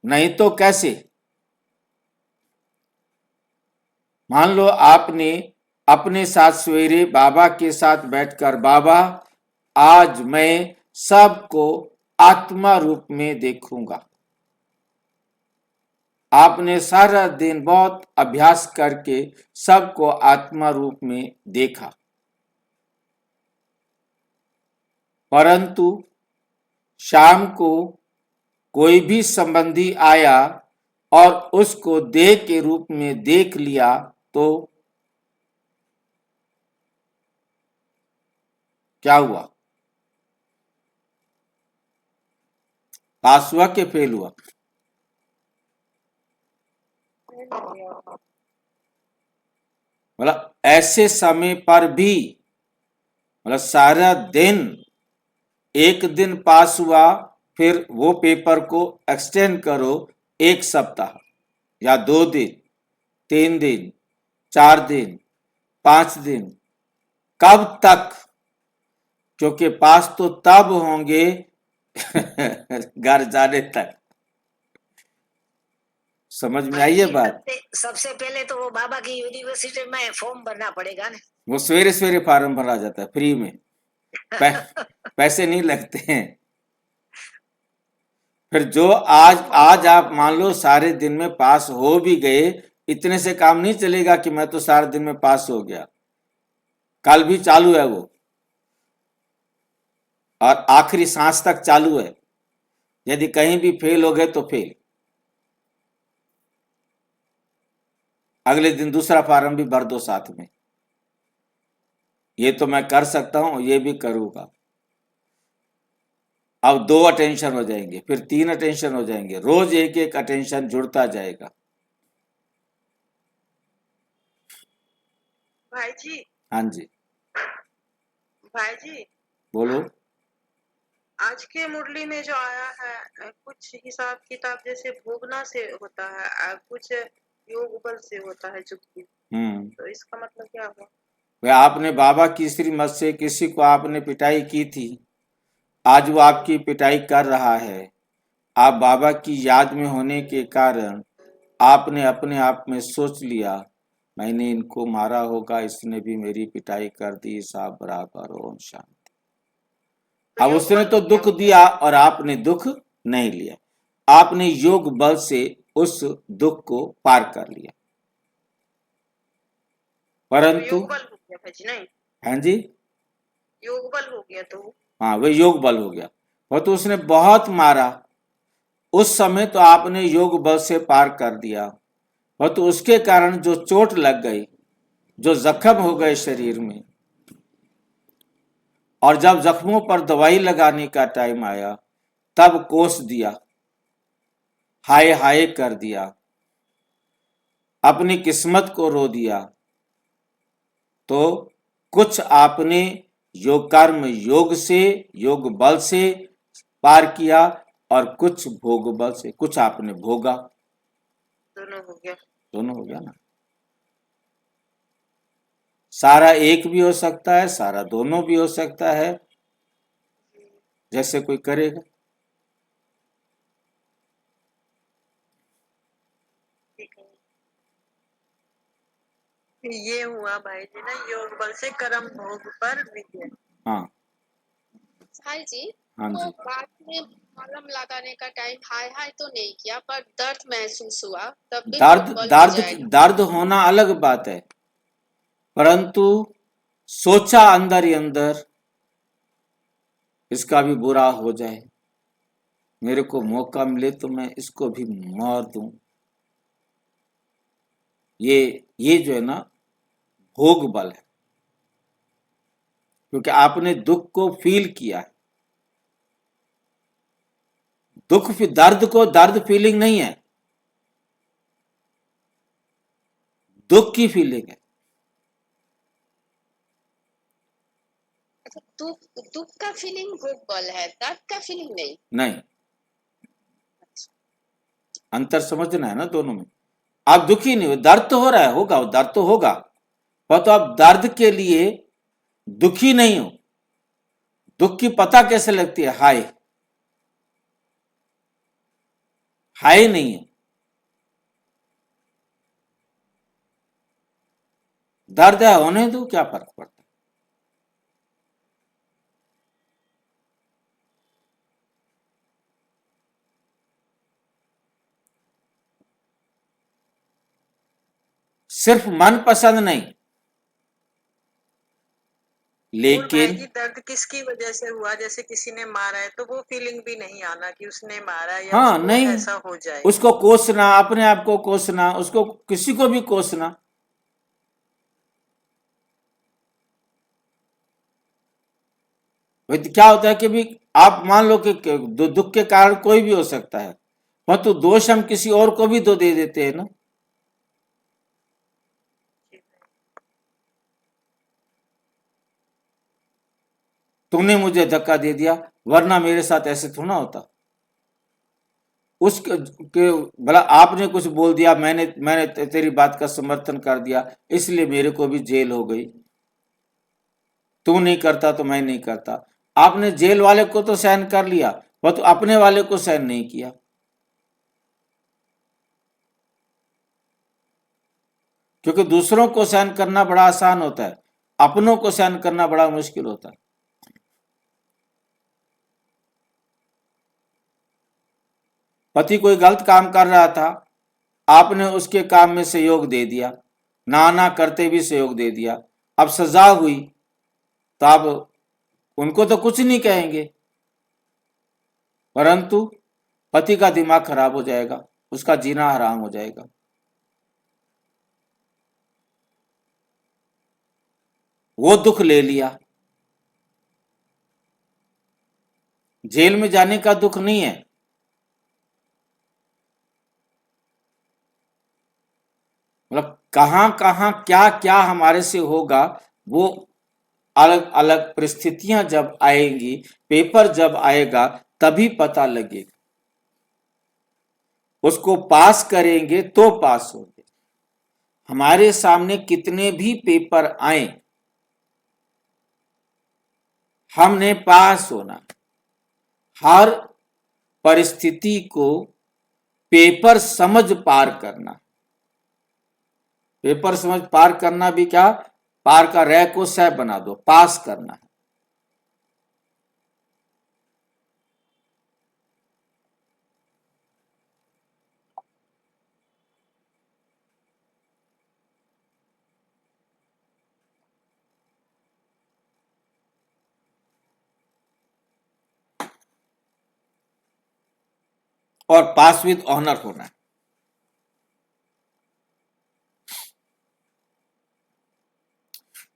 नहीं तो कैसे? मान लो आपने अपने साथ सवेरे बाबा के साथ बैठकर, बाबा आज मैं सबको आत्मा रूप में देखूंगा। आपने सारा दिन बहुत अभ्यास करके सबको आत्मा रूप में देखा, परंतु शाम को कोई भी संबंधी आया और उसको देह के रूप में देख लिया तो क्या हुआ? पास हुआ कि फेल हुआ? मतलब ऐसे समय पर भी, मतलब सारा दिन, एक दिन पास हुआ, फिर वो पेपर को एक्सटेंड करो 1 सप्ताह या 2 दिन, 3 दिन, 4 दिन, 5 दिन, कब तक? क्योंकि पास तो तब होंगे घर जाने तक। समझ में आई है बात? सबसे पहले तो वो बाबा की यूनिवर्सिटी में फॉर्म भरना पड़ेगा ना। वो सवेरे सवेरे फार्म भरा जाता है फ्री में, पैसे नहीं लगते हैं। फिर जो आज आप मान लो सारे दिन में पास हो भी गए, इतने से काम नहीं चलेगा कि मैं तो सारे दिन में पास हो गया। कल भी चालू है वो, और आखिरी सांस तक चालू है। यदि कहीं भी फेल हो गए तो फेल, अगले दिन दूसरा फार्म भी भर दो साथ में। ये तो मैं कर सकता हूं, ये भी करूंगा। अब 2 अटेंशन हो जाएंगे, फिर 3 अटेंशन हो जाएंगे, रोज एक एक अटेंशन जुड़ता जाएगा। भाई जी, हाँ जी, भाई जी, बोलो। आज के मुरली में जो आया है कुछ हिसाब किताब जैसे भोगना से होता है, कुछ योग बल से होता है जुक्ति, तो इसका मतलब क्या हुआ? वे आपने बाबा की श्रीमत से किसी को आपने पिटाई की थी, आज वो आपकी पिटाई कर रहा है। आप बाबा की याद में होने के कारण आपने अपने आप में सोच लिया, मैंने इनको मारा होगा, इसने भी मेरी पिटाई कर दी, साहब बराबर। ओम शांति। अब उसने तो दुख दिया और आपने दुख नहीं लिया, आपने योग बल से उस दुख को पार कर लिया। परंतु योग बल हो गया भाई नहीं? हाँ जी, योग बल हो गया तो हाँ वे योग बल हो गया। वो तो उसने बहुत मारा, उस समय तो आपने योग बल से पार कर दिया। वो तो उसके कारण जो चोट लग गई, जो जख्म हो गए शरीर में, और जब जख्मों पर दवाई लगाने का टाइम आया तब कोस दिया, हाय हाय कर दिया, अपनी किस्मत को रो दिया। तो कुछ आपने योग कर्म योग से, योग बल से पार किया, और कुछ भोग बल से, कुछ आपने भोगा। दोनों हो गया। दोनों हो गया ना। सारा एक भी हो सकता है, सारा दोनों भी हो सकता है, जैसे कोई करेगा। ठीक है, ये हुआ भाई जी ना योग बल से कर्म भोग पर विजय। हाँ भाई जी, हाँ तो जी, बाद में मलहम लगाने का टाइम हाय हाय तो नहीं किया, पर दर्द महसूस हुआ, तब भी दर्द योग बल हो दर्द जाएगा। दर्द होना अलग बात है, परंतु सोचा अंदर ही अंदर इसका भी बुरा हो जाए, मेरे को मौका मिले तो मैं इसको भी मार दूं। ये जो है ना, भोग बल है, क्योंकि आपने दुख को फील किया है। दुख दर्द को, दर्द फीलिंग नहीं है, दुख की फीलिंग है। अच्छा, दुख का फीलिंग भोग बल है, दर्द का फीलिंग नहीं। नहीं, अंतर समझना है ना दोनों में। आप दुखी नहीं हो, दर्द तो हो रहा है, होगा, वो दर्द तो होगा, पर तो आप दर्द के लिए दुखी नहीं हो। दुख की पता कैसे लगती है? हाय, हाय नहीं है, दर्द है, होने दो, क्या फर्क पड़ता है। सिर्फ मन पसंद नहीं, और भाई लेकिन जी दर्द किसकी वजह से हुआ? जैसे किसी ने मारा है तो वो फीलिंग भी नहीं आना कि उसने मारा या हाँ उसको नहीं, ऐसा हो जाए। उसको कोसना, अपने आप को कोसना, उसको किसी को भी कोसना, तो क्या होता है कि भी आप मान लो कि दुख के कारण कोई भी हो सकता है, परंतु दोष हम किसी और को भी तो दे देते हैं ना। तूने मुझे धक्का दे दिया, वरना मेरे साथ ऐसे थोड़ा होता। उसके भला आपने कुछ बोल दिया, मैंने तेरी बात का समर्थन कर दिया, इसलिए मेरे को भी जेल हो गई। तू नहीं करता तो मैं नहीं करता। आपने जेल वाले को तो सहन कर लिया, वह तो अपने वाले को सहन नहीं किया। क्योंकि दूसरों को सहन करना बड़ा आसान होता है, अपनों को सहन करना बड़ा मुश्किल होता है। पति कोई गलत काम कर रहा था, आपने उसके काम में सहयोग दे दिया, ना करते भी सहयोग दे दिया। अब सजा हुई तो आप उनको तो कुछ नहीं कहेंगे, परंतु पति का दिमाग खराब हो जाएगा, उसका जीना हराम हो जाएगा। वो दुख ले लिया। जेल में जाने का दुख नहीं है, मतलब कहां कहां क्या क्या हमारे से होगा, वो अलग अलग परिस्थितियां जब आएंगी, पेपर जब आएगा तभी पता लगेगा। उसको पास करेंगे तो पास होंगे। हमारे सामने कितने भी पेपर आए, हमने पास होना। हर परिस्थिति को पेपर समझ पार करना। पेपर समझ पार करना भी क्या, पार का रह को सह बना दो, पास करना है। और पास विद ऑनर होना है।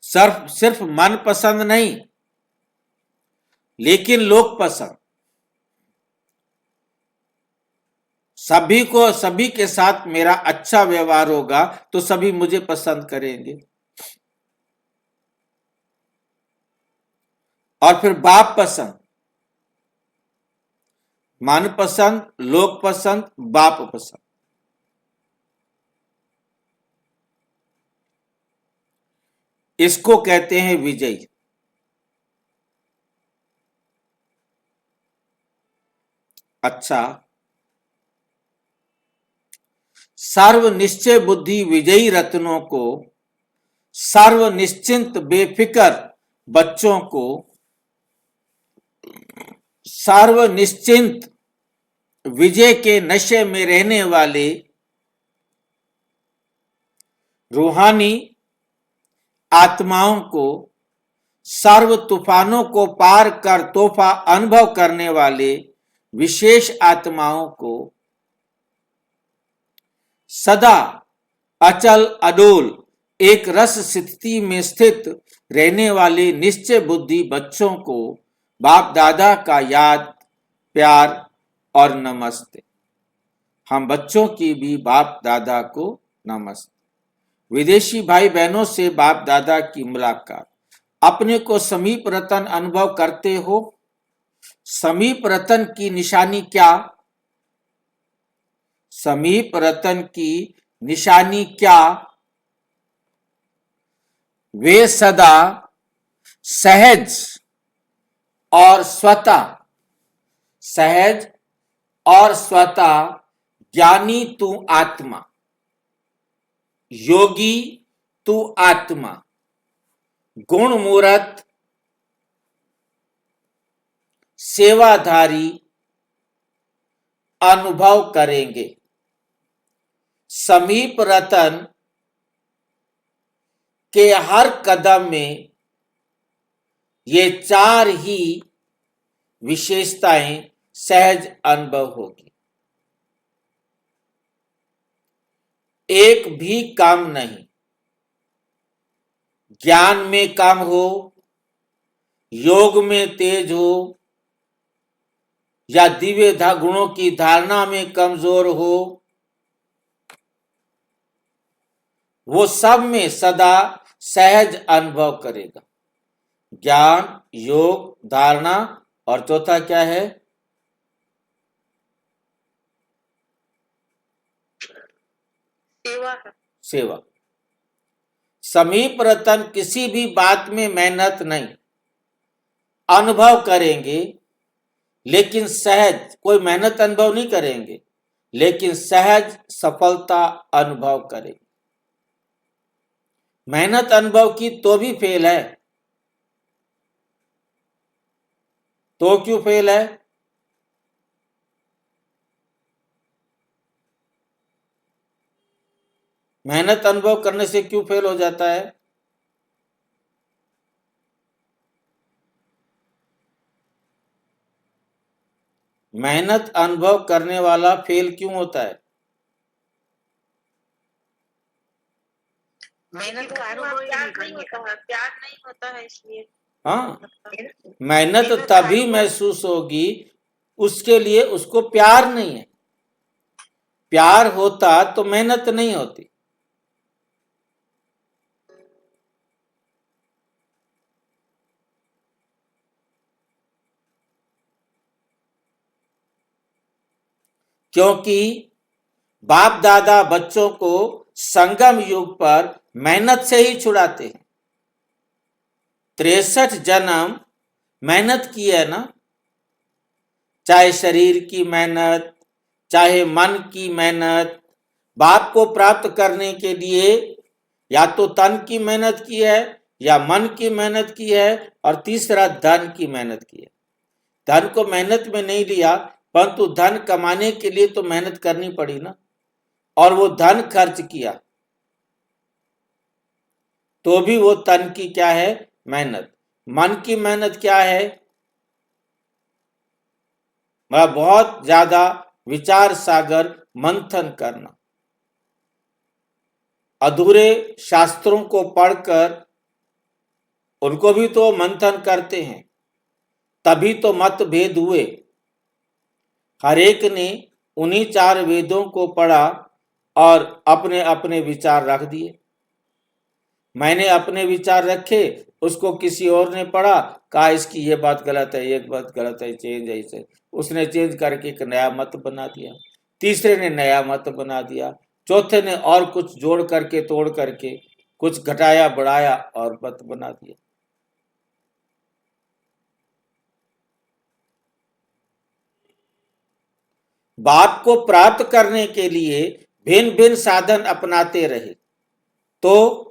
सिर्फ मन पसंद नहीं, लेकिन लोग पसंद। सभी के साथ मेरा अच्छा व्यवहार होगा तो सभी मुझे पसंद करेंगे। और फिर बाप पसंद, मन पसंद, लोग पसंद, बाप पसंद। इसको कहते हैं विजयी। अच्छा, सर्व निश्चय बुद्धि विजयी रत्नों को, सर्व निश्चिंत बेफिक्र बच्चों को, सर्व निश्चिंत विजय के नशे में रहने वाले रूहानी आत्माओं को, सर्व तूफानों को पार कर तोहफा अनुभव करने वाले विशेष आत्माओं को, सदा अचल अडोल एक रस स्थिति में स्थित रहने वाले निश्चय बुद्धि बच्चों को बाप दादा का याद, प्यार और नमस्ते। हम बच्चों की भी बाप दादा को नमस्ते। विदेशी भाई बहनों से बाप दादा की मुलाकात। अपने को समीप रतन अनुभव करते हो। समीप रतन की निशानी क्या? समीप रतन की निशानी क्या? वे सदा सहज और स्वतः, सहज और स्वतः ज्ञानी तू आत्मा, योगी तू आत्मा, गुण मूर्त, सेवाधारी अनुभव करेंगे। समीप रतन के हर कदम में ये चार ही विशेषताएं सहज अनुभव होगी। एक भी काम नहीं। ज्ञान में कम हो, योग में तेज हो, या दिव्य गुणों की धारणा में कमजोर हो, वो सब में सदा सहज अनुभव करेगा। ज्ञान, योग, धारणा, और चौथा क्या है? सेवा है। सेवा। समीप रतन किसी भी बात में मेहनत नहीं, अनुभव करेंगे लेकिन सहज, कोई मेहनत अनुभव नहीं करेंगे लेकिन सहज सफलता अनुभव करेंगे। मेहनत अनुभव की तो भी फेल है, तो क्यों फेल है? मेहनत अनुभव करने से क्यों फेल हो जाता है? मेहनत अनुभव करने वाला फेल क्यों होता है? मेहनत का क्योंकि वहाँ अनुभव ही प्यार नहीं नहीं करेंगे। होता है, प्यार नहीं होता है इसलिए। हाँ, मतलब मेहनत तभी महसूस होगी उसके लिए उसको प्यार नहीं है। प्यार होता तो मेहनत नहीं होती। क्योंकि बाप दादा बच्चों को संगम युग पर मेहनत से ही छुड़ाते हैं। 63 जन्म मेहनत की है ना, चाहे शरीर की मेहनत, चाहे मन की मेहनत। बाप को प्राप्त करने के लिए या तो तन की मेहनत की है या मन की मेहनत की है, और तीसरा धन की मेहनत की है। धन को मेहनत में नहीं लिया, परंतु धन कमाने के लिए तो मेहनत करनी पड़ी ना, और वो धन खर्च किया तो भी वो तन की क्या है? मेहनत। मन की मेहनत क्या है? बहुत ज्यादा विचार सागर मंथन करना, अधूरे शास्त्रों को पढ़कर उनको भी तो मंथन करते हैं, तभी तो मतभेद हुए। हर एक ने उन्हीं 4 वेदों को पढ़ा और अपने अपने विचार रख दिए। मैंने अपने विचार रखे, उसको किसी और ने पढ़ा, कहा इसकी ये बात गलत है, ये बात गलत है, चेंज है इसे। उसने चेंज करके एक नया मत बना दिया, तीसरे ने नया मत बना दिया, चौथे ने और कुछ जोड़ करके तोड़ करके कुछ घटाया बढ़ाया और मत बना दिया। बाप को प्राप्त करने के लिए भिन्न भिन्न साधन अपनाते रहे, तो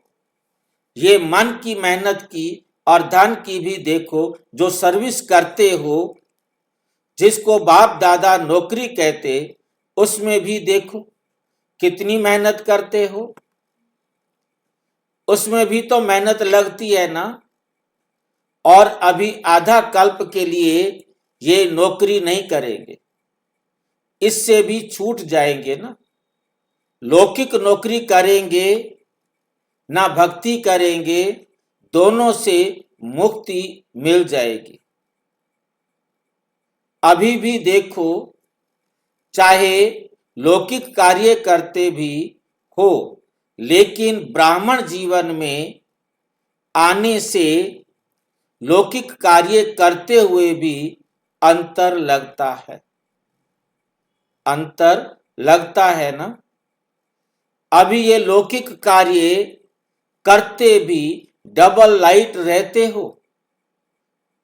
ये मन की मेहनत की और धन की भी देखो। जो सर्विस करते हो, जिसको बाप दादा नौकरी कहते, उसमें भी देखो कितनी मेहनत करते हो। उसमें भी तो मेहनत लगती है ना। और अभी आधा कल्प के लिए ये नौकरी नहीं करेंगे, इससे भी छूट जाएंगे ना। लौकिक नौकरी करेंगे ना भक्ति करेंगे, दोनों से मुक्ति मिल जाएगी। अभी भी देखो, चाहे लौकिक कार्य करते भी हो, लेकिन ब्राह्मण जीवन में आने से लौकिक कार्य करते हुए भी अंतर लगता है। अंतर लगता है ना। अभी ये लौकिक कार्य करते भी डबल लाइट रहते हो।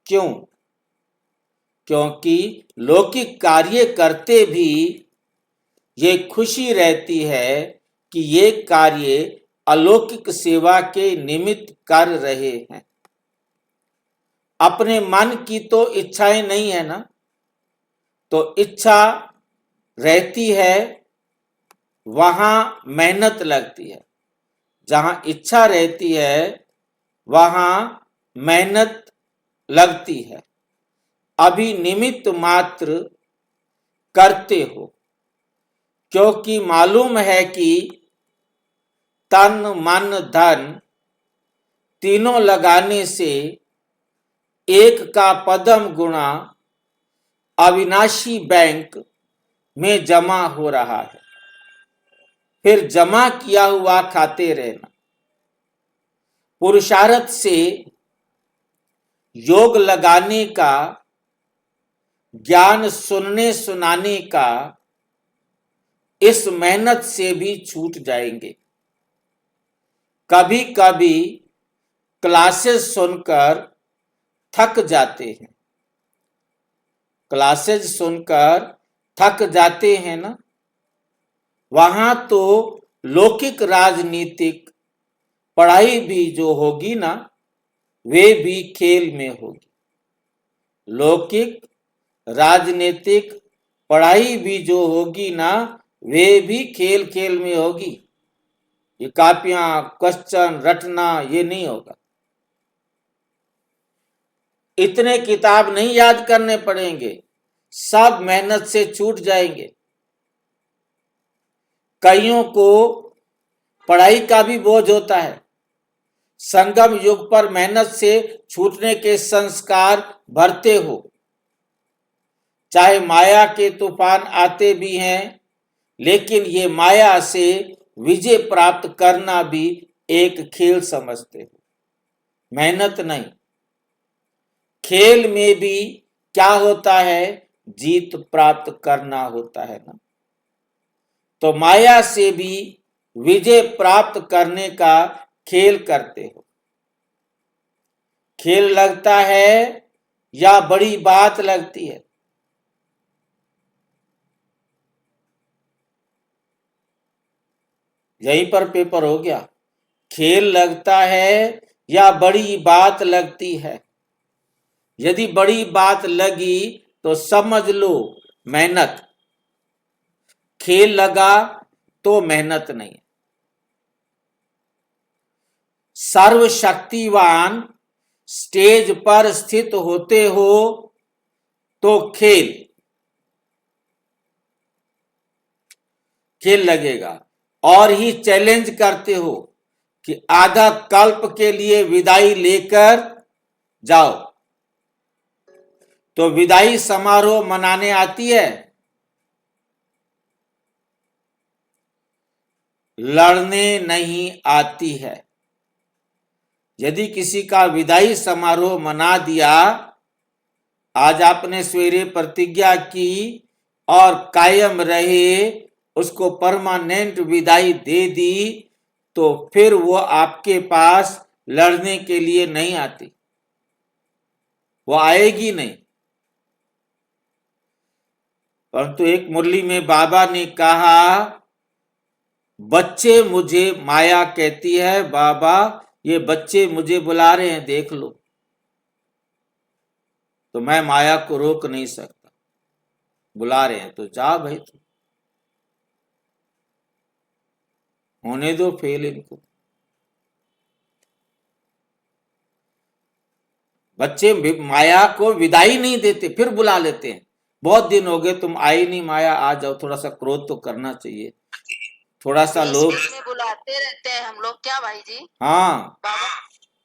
क्यों? क्योंकि लौकिक कार्य करते भी ये खुशी रहती है कि ये कार्य अलौकिक सेवा के निमित्त कर रहे हैं। अपने मन की तो इच्छाएं नहीं है ना, तो इच्छा रहती है वहां मेहनत लगती है। जहां इच्छा रहती है वहां मेहनत लगती है। अभी निमित्त मात्र करते हो, क्योंकि मालूम है कि तन मन धन तीनों लगाने से एक का पदम गुणा अविनाशी बैंक में जमा हो रहा है। फिर जमा किया हुआ खाते रहना। पुरुषार्थ से योग लगाने का, ज्ञान सुनने सुनाने का, इस मेहनत से भी छूट जाएंगे। कभी कभी क्लासेस सुनकर थक जाते हैं, क्लासेस सुनकर थक जाते हैं ना, वहां तो लौकिक राजनीतिक पढ़ाई भी जो होगी ना, वे भी खेल में होगी। लौकिक राजनीतिक पढ़ाई भी जो होगी ना, वे भी खेल खेल में होगी। ये कापियां क्वेश्चन रटना ये नहीं होगा। इतने किताब नहीं याद करने पड़ेंगे, सब मेहनत से छूट जाएंगे। कईयों को पढ़ाई का भी बोझ होता है। संगम युग पर मेहनत से छूटने के संस्कार भरते हो। चाहे माया के तूफान आते भी हैं, लेकिन ये माया से विजय प्राप्त करना भी एक खेल समझते हो, मेहनत नहीं। खेल में भी क्या होता है? जीत प्राप्त करना होता है ना। तो माया से भी विजय प्राप्त करने का खेल करते हो। खेल लगता है या बड़ी बात लगती है? यहीं पर पेपर हो गया। खेल लगता है या बड़ी बात लगती है? यदि बड़ी बात लगी तो समझ लो मेहनत, खेल लगा तो मेहनत नहीं। सर्वशक्तिवान स्टेज पर स्थित होते हो तो खेल लगेगा। और ही चैलेंज करते हो कि आधा कल्प के लिए विदाई लेकर जाओ, तो विदाई समारोह मनाने आती है, लड़ने नहीं आती है। यदि किसी का विदाई समारोह मना दिया, आज आपने सवेरे प्रतिज्ञा की और कायम रहे, उसको परमानेंट विदाई दे दी, तो फिर वो आपके पास लड़ने के लिए नहीं आती, वो आएगी नहीं। परंतु एक मुरली में बाबा ने कहा, बच्चे मुझे माया कहती है, बाबा ये बच्चे मुझे बुला रहे हैं, देख लो। तो मैं माया को रोक नहीं सकता, बुला रहे हैं तो जा भाई, तू होने दो फेल इनको। बच्चे माया को विदाई नहीं देते, फिर बुला लेते हैं। बहुत दिन हो गए तुम आई नहीं माया, आ जाओ, थोड़ा सा क्रोध तो करना चाहिए, थोड़ा सा लोग बुलाते रहते हैं हम लोग क्या भाई जी? हाँ, बाबा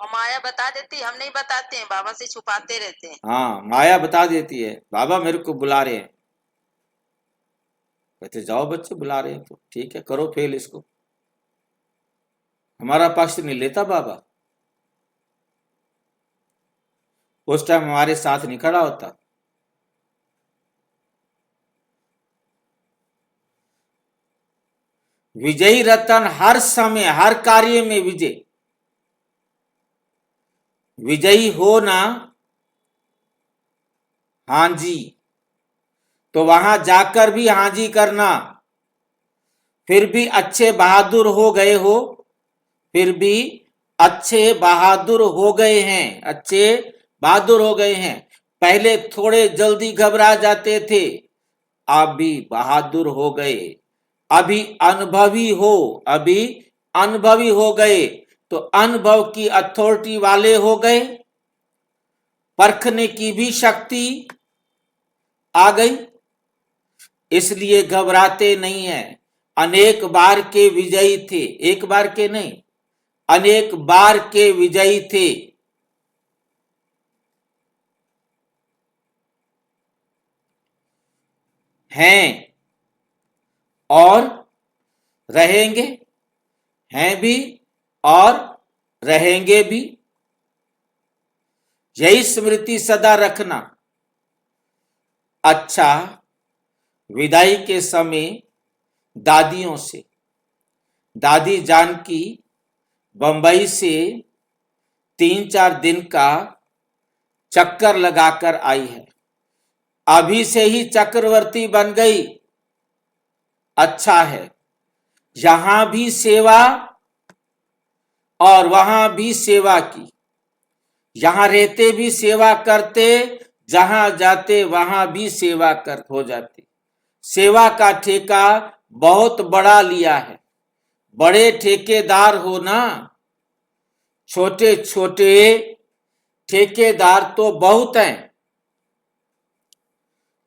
और माया बता देती, हम नहीं बताते हैं, बाबा से छुपाते रहते हैं। हाँ, माया बता देती है, बाबा मेरे को बुला रहे हैं। कहते जाओ बच्चे बुला रहे हैं तो ठीक है, करो फेल इसको। हमारा पक्ष नहीं लेता बाबा, उस टाइम हमारे साथ नहीं खड़ा होता। विजयी रतन हर समय हर कार्य में विजय, विजयी हो ना, हाँ जी, तो वहां जाकर भी हाँ जी करना। फिर भी अच्छे बहादुर हो गए हो, फिर भी अच्छे बहादुर हो गए हैं, अच्छे बहादुर हो गए हैं। पहले थोड़े जल्दी घबरा जाते थे, अब भी बहादुर हो गए। अभी अनुभवी हो, अभी अनुभवी हो गए, तो अनुभव की अथॉरिटी वाले हो गए, परखने की भी शक्ति आ गई, इसलिए घबराते नहीं है। अनेक बार के विजयी थे, एक बार के नहीं, अनेक बार के विजयी थे। हैं और रहेंगे, हैं भी और रहेंगे भी। यही स्मृति सदा रखना। अच्छा, विदाई के समय दादियों से, दादी जानकी बंबई से 3-4 दिन का चक्कर लगाकर आई है। अभी से ही चक्रवर्ती बन गई। अच्छा है, यहां भी सेवा और वहां भी सेवा की। यहां रहते भी सेवा करते, जहां जाते वहां भी सेवा कर हो जाती। सेवा का ठेका बहुत बड़ा लिया है। बड़े ठेकेदार हो ना, छोटे छोटे ठेकेदार तो बहुत हैं,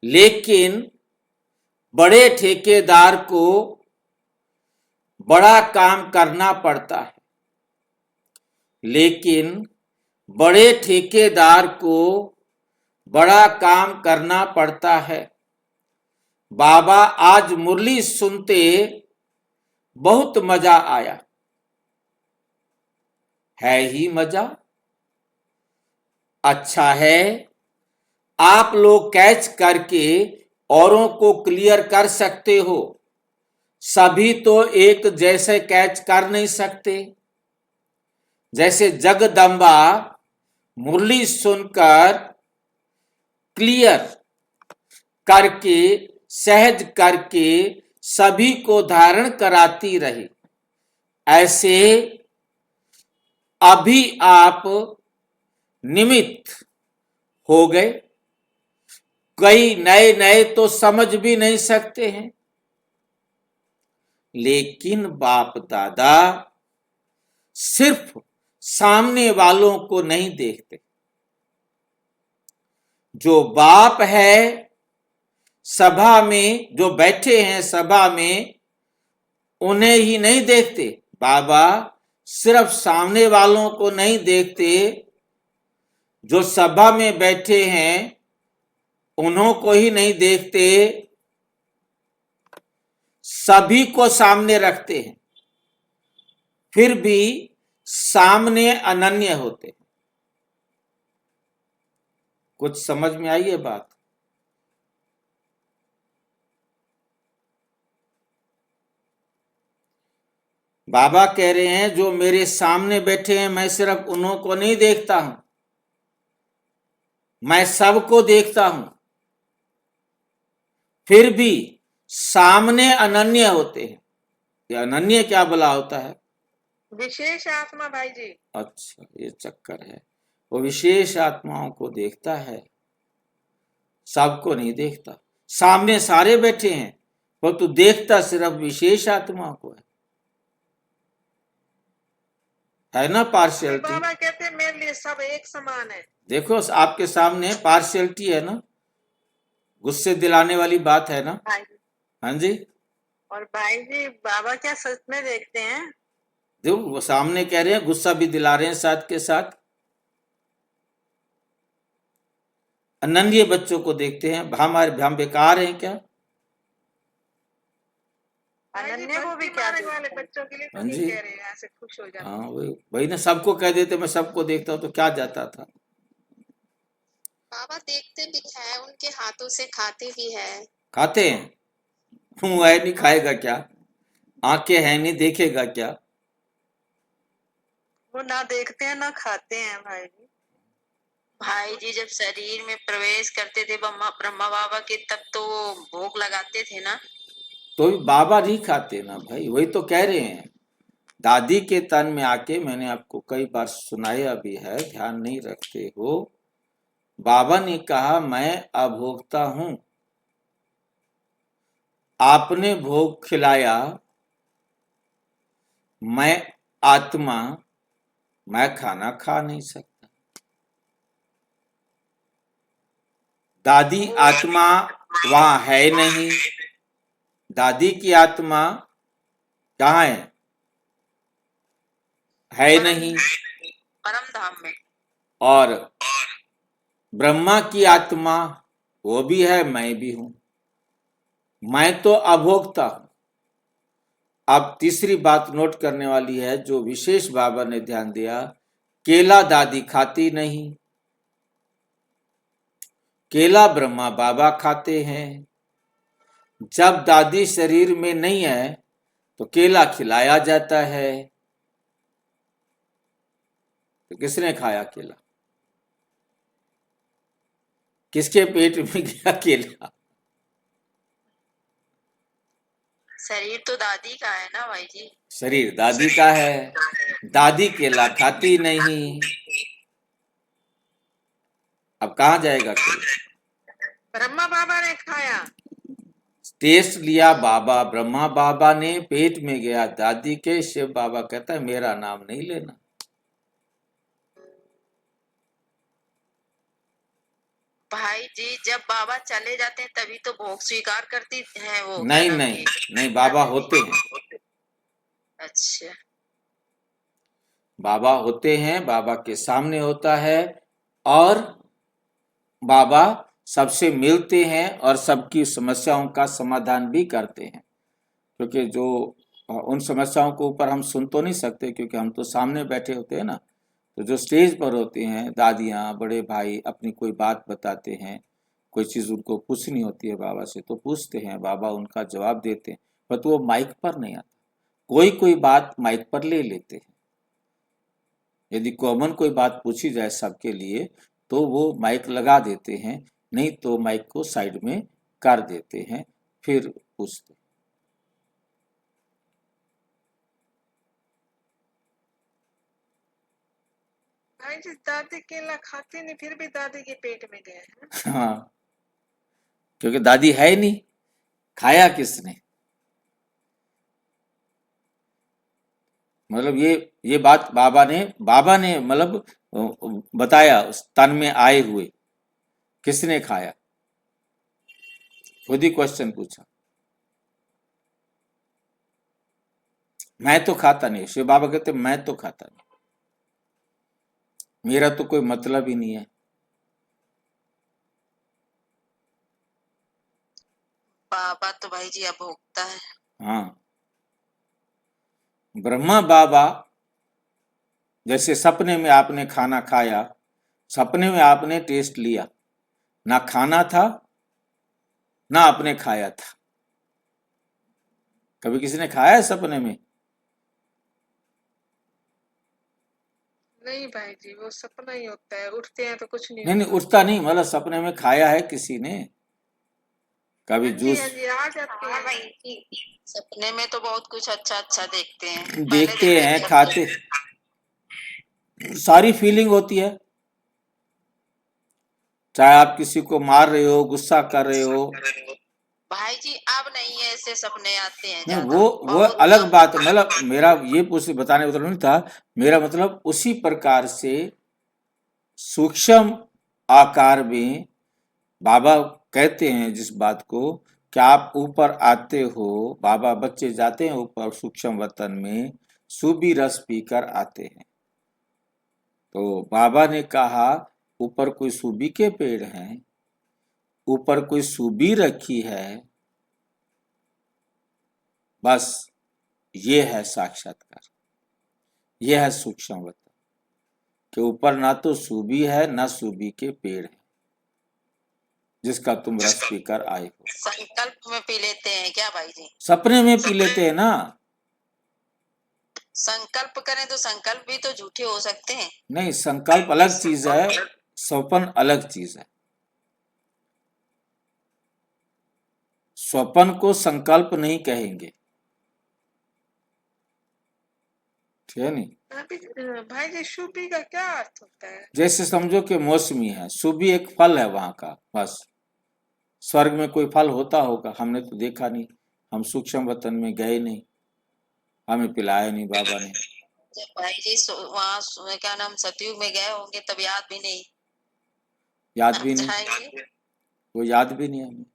लेकिन बड़े ठेकेदार को बड़ा काम करना पड़ता है। लेकिन बड़े ठेकेदार को बड़ा काम करना पड़ता है। बाबा आज मुरली सुनते बहुत मजा आया। है ही मजा। अच्छा है, आप लोग कैच करके औरों को क्लियर कर सकते हो। सभी तो एक जैसे कैच कर नहीं सकते। जैसे जगदम्बा मुरली सुनकर क्लियर करके, सहज करके सभी को धारण कराती रही, ऐसे अभी आप निमित्त हो गए। कई नए नए तो समझ भी नहीं सकते हैं, लेकिन बाप दादा सिर्फ सामने वालों को नहीं देखते। जो बाप है सभा में, जो बैठे हैं सभा में, उन्हें ही नहीं देखते। बाबा सिर्फ सामने वालों को नहीं देखते, जो सभा में बैठे हैं उन्हों को ही नहीं देखते, सभी को सामने रखते हैं। फिर भी सामने अनन्य होते हैं। कुछ समझ में आई है बात? बाबा कह रहे हैं जो मेरे सामने बैठे हैं मैं सिर्फ उन्हों को नहीं देखता हूं, मैं सबको देखता हूं। फिर भी सामने अनन्य होते हैं। ये अनन्य क्या भला होता है? विशेष आत्मा भाई जी। अच्छा, ये चक्कर है। वो विशेष आत्माओं को देखता है, सबको नहीं देखता। सामने सारे बैठे हैं पर तू देखता सिर्फ विशेष आत्मा को है ना। पार्शियलिटी। बाबा कहते हैं मेरे लिए सब एक समान है। देखो आपके सामने पार्शियलिटी है ना, गुस्से दिलाने वाली बात है ना। हाँ जी। और भाई जी बाबा क्या सच में देखते हैं? देखो वो सामने कह रहे हैं, गुस्सा भी दिला रहे हैं साथ के साथ। अनन्य बच्चों को देखते हैं। हम बेकार हैं क्या? अनन्य को भी क्या वाले बच्चों के लिए तो नहीं कह रहे हैं, ऐसे खुश हो जाते। हाँ वही ना, सबको कह देते मैं सबको देखता हूँ तो क्या जाता था। बाबा देखते भी है, उनके हाथों से खाते भी है। खाते हैं? मुंह है नहीं खाएगा क्या? आंखें है नहीं देखेगा क्या? वो ना देखते हैं ना खाते हैं भाई जी। भाई जी जब शरीर में प्रवेश करते थे ब्रह्मा बाबा के, तब तो वो भोग लगाते थे ना। तो भी बाबा नहीं खाते ना भाई, वही तो कह रहे हैं। दादी के तन में आके मैंने आपको कई बार सुनाया भी है, ध्यान नहीं रखते हो। बाबा ने कहा मैं अभोक्ता हूं, आपने भोग खिलाया, मैं आत्मा, मैं खाना खा नहीं सकता। दादी आत्मा वहां है नहीं, दादी की आत्मा कहाँ है नहीं, परम धाम में। और ब्रह्मा की आत्मा वो भी है, मैं भी हूं। मैं तो अभोक्ता हूं। अब तीसरी बात नोट करने वाली है जो विशेष बाबा ने ध्यान दिया, केला दादी खाती नहीं, केला ब्रह्मा बाबा खाते हैं। जब दादी शरीर में नहीं है तो केला खिलाया जाता है। तो किसने खाया केला? किसके पेट में गया केला? शरीर तो दादी का है ना भाई जी। शरीर दादी का है, दादी केला खाती नहीं। अब कहाँ जाएगा केला? ब्रह्मा बाबा ने खाया। टेस्ट लिया बाबा, ब्रह्मा बाबा ने, पेट में गया दादी के। शिव बाबा कहता है मेरा नाम नहीं लेना। भाई जी जब बाबा चले जाते हैं तभी तो भोग स्वीकार करती हैं वो, नहीं क्या नाम नहीं की? नहीं, बाबा होते हैं, अच्छा बाबा होते हैं, बाबा के सामने होता है। और बाबा सबसे मिलते हैं और सबकी समस्याओं का समाधान भी करते हैं। क्योंकि जो उन समस्याओं को ऊपर हम सुन तो नहीं सकते, क्योंकि हम तो सामने बैठे होते हैं ना। तो जो स्टेज पर होती हैं दादियाँ, बड़े भाई, अपनी कोई बात बताते हैं, कोई चीज़ उनको पूछनी होती है बाबा से तो पूछते हैं, बाबा उनका जवाब देते हैं। पर तो वो माइक पर नहीं आता। कोई कोई बात माइक पर ले लेते हैं। यदि कॉमन कोई बात पूछी जाए सबके लिए तो वो माइक लगा देते हैं, नहीं तो माइक को साइड में कर देते हैं, फिर पूछते हैं। भाई जी दादी केला खाती नहीं, फिर भी दादी के पेट में गया है। हाँ, क्योंकि दादी है ही नहीं, खाया किसने? मतलब ये बात बाबा ने मतलब बताया, उस तन में आए हुए किसने खाया, खुद ही क्वेश्चन पूछा। मैं तो खाता नहीं। शिव बाबा कहते मैं तो खाता नहीं, मेरा तो कोई मतलब ही नहीं है। बाबा तो भाई जी अब भोगता है। हाँ, ब्रह्मा बाबा जैसे सपने में आपने खाना खाया, सपने में आपने टेस्ट लिया, ना खाना था ना आपने खाया था। कभी किसी ने खाया है सपने में? नहीं भाई जी, वो सपना ही होता है, उठते हैं तो कुछ नहीं नहीं नहीं, होता। उठता नहीं, मतलब सपने में खाया है किसी ने? कभी हाँ जी जूस हाँ जी, आ जाती हाँ है। भाई जी सपने में तो बहुत कुछ अच्छा अच्छा देखते हैं, पहले देखते देखते हैं, थे अब खाते, सारी फीलिंग होती है। चाहे आप किसी को मार रहे हो, गुस्सा कर रहे हो। तो भाई जी अब नहीं ऐसे सपने आते हैं नहीं, ज्यादा, वो बहुत अलग कम। बात है। मतलब मेरा ये बताने का मतलब नहीं था। मेरा मतलब उसी प्रकार से सूक्ष्म आकार में बाबा कहते हैं जिस बात को, कि आप ऊपर आते हो, बाबा बच्चे जाते हैं ऊपर सूक्ष्म वतन में, सूबी रस पीकर आते हैं। तो बाबा ने कहा ऊपर कोई सूबी के पेड़ हैं, ऊपर कोई सूबी रखी है, बस ये है साक्षात्कार, ये है सूक्ष्म वतन के ऊपर ना तो सूबी है ना सूबी के पेड़ है जिसका तुम रस पीकर आए हो। संकल्प में पी लेते हैं क्या भाई जी? सपने में पी लेते हैं ना। संकल्प करें तो संकल्प भी तो झूठे हो सकते हैं। नहीं, संकल्प अलग चीज है, स्वप्न अलग चीज है। स्वप्न को संकल्प नहीं कहेंगे, ठीक है नहीं? भाई जी शुभी का क्या अर्थ होता है? जैसे समझो कि मौसमी है, सूबी एक फल है वहां का, बस। स्वर्ग में कोई फल होता होगा, हमने तो देखा नहीं, हम सूक्ष्म वतन में गए नहीं, हमें पिलाया नहीं बाबा ने। जब भाई जी वहाँ क्या नाम सतयुग में गए होंगे तब याद भी नहीं, याद अब भी नहीं, जाएंगे। वो याद भी नहीं हमें।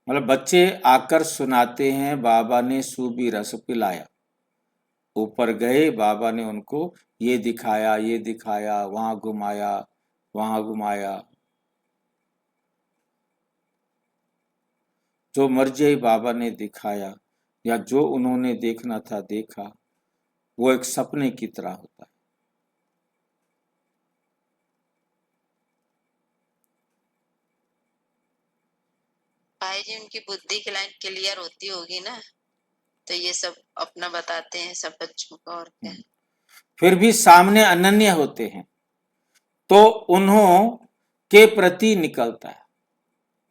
मतलब बच्चे आकर सुनाते हैं बाबा ने सूबी रस पिलाया, ऊपर गए बाबा ने उनको ये दिखाया, ये दिखाया, वहां घुमाया, वहां घुमाया, जो मर्जी बाबा ने दिखाया या जो उन्होंने देखना था देखा, वो एक सपने की तरह होता है। भाई जी उनकी बुद्धि की लाइन क्लियर होती होगी ना, तो ये सब अपना बताते हैं सब बच्चों को, और क्या। फिर भी सामने अनन्य होते हैं तो उन्हों के प्रति निकलता है।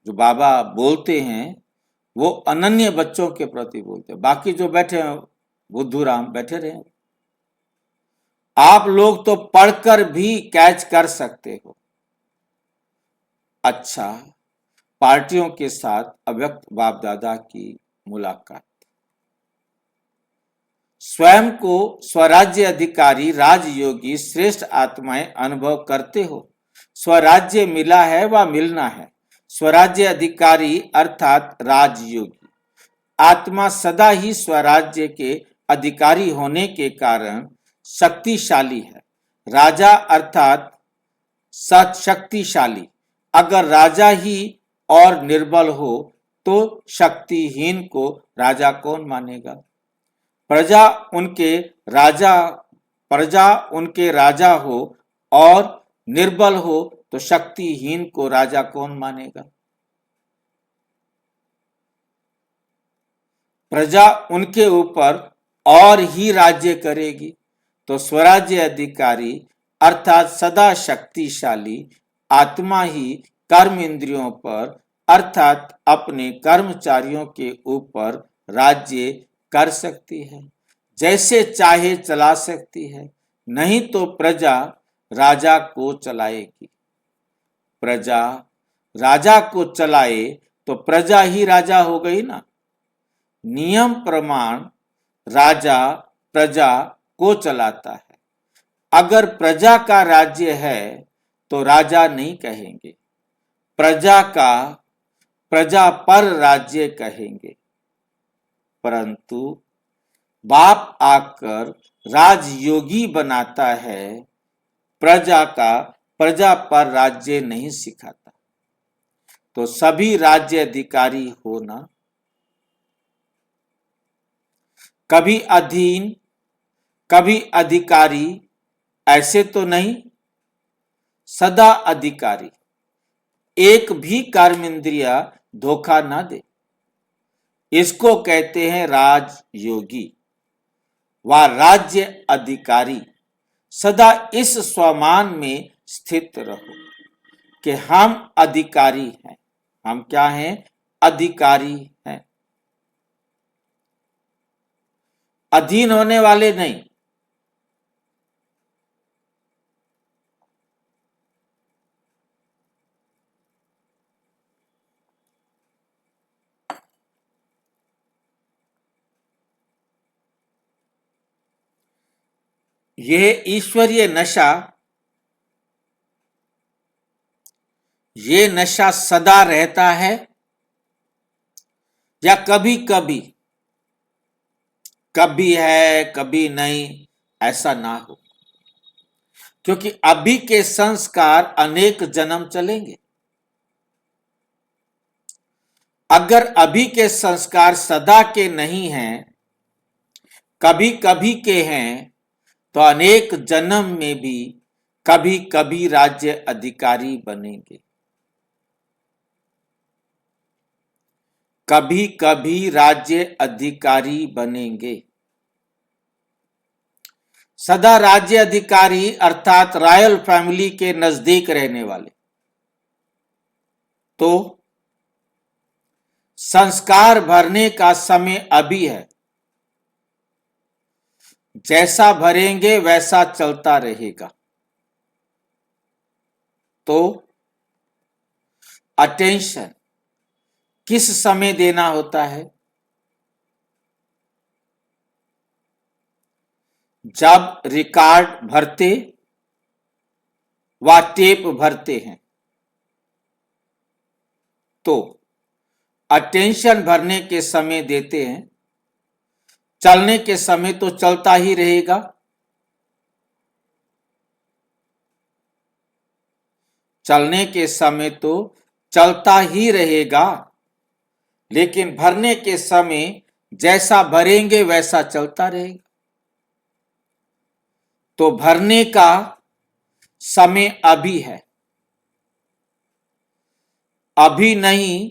जो बाबा बोलते हैं वो अनन्य बच्चों के प्रति बोलते हैं, बाकी जो बैठे हैं बुद्धू राम बैठे रहे। आप लोग तो पढ़कर भी कैच कर सकते हो। अच्छा, पार्टियों के साथ अव्यक्त बाप दादा की मुलाकात। स्वयं को स्वराज्य अधिकारी राजयोगी श्रेष्ठ आत्माएं अनुभव करते हो। स्वराज्य मिला है व मिलना है। स्वराज्य अधिकारी अर्थात राजयोगी आत्मा सदा ही स्वराज्य के अधिकारी होने के कारण शक्तिशाली है। राजा अर्थात शक्तिशाली। अगर राजा ही और निर्बल हो तो शक्तिहीन को राजा कौन मानेगा? प्रजा उनके राजा हो और निर्बल हो तो शक्तिहीन को राजा कौन मानेगा? प्रजा उनके ऊपर और ही राज्य करेगी तो स्वराज्य अधिकारी अर्थात सदा शक्तिशाली आत्मा ही कर्म इंद्रियों पर अर्थात अपने कर्मचारियों के ऊपर राज्य कर सकती है, जैसे चाहे चला सकती है। नहीं तो प्रजा राजा को चलाएगी। प्रजा राजा को चलाए तो प्रजा ही राजा हो गई ना। नियम प्रमाण राजा प्रजा को चलाता है। अगर प्रजा का राज्य है तो राजा नहीं कहेंगे, प्रजा पर राज्य कहेंगे। परंतु बाप आकर राजयोगी बनाता है, प्रजा पर राज्य नहीं सिखाता। तो सभी राज्य अधिकारी होना, कभी अधीन कभी अधिकारी, ऐसे तो नहीं, सदा अधिकारी। एक भी कर्म इंद्रिया धोखा ना दे, इसको कहते हैं राजयोगी व राज्य अधिकारी। सदा इस स्वमान में स्थित रहो कि हम अधिकारी हैं। हम क्या हैं? अधिकारी हैं, अधीन होने वाले नहीं। यह ईश्वरीय नशा, ये नशा सदा रहता है या कभी कभी, कभी है कभी नहीं, ऐसा ना हो। क्योंकि अभी के संस्कार अनेक जन्म चलेंगे। अगर अभी के संस्कार सदा के नहीं हैं, कभी कभी के हैं, तो अनेक जन्म में भी कभी कभी राज्य अधिकारी बनेंगे। कभी कभी राज्य अधिकारी बनेंगे। सदा राज्य अधिकारी अर्थात रॉयल फैमिली के नजदीक रहने वाले। तो संस्कार भरने का समय अभी है। जैसा भरेंगे वैसा चलता रहेगा। तो अटेंशन किस समय देना होता है? जब रिकॉर्ड भरते व टेप भरते हैं तो अटेंशन भरने के समय देते हैं। चलने के समय तो चलता ही रहेगा। चलने के समय तो चलता ही रहेगा, लेकिन भरने के समय जैसा भरेंगे वैसा चलता रहेगा। तो भरने का समय अभी है। अभी नहीं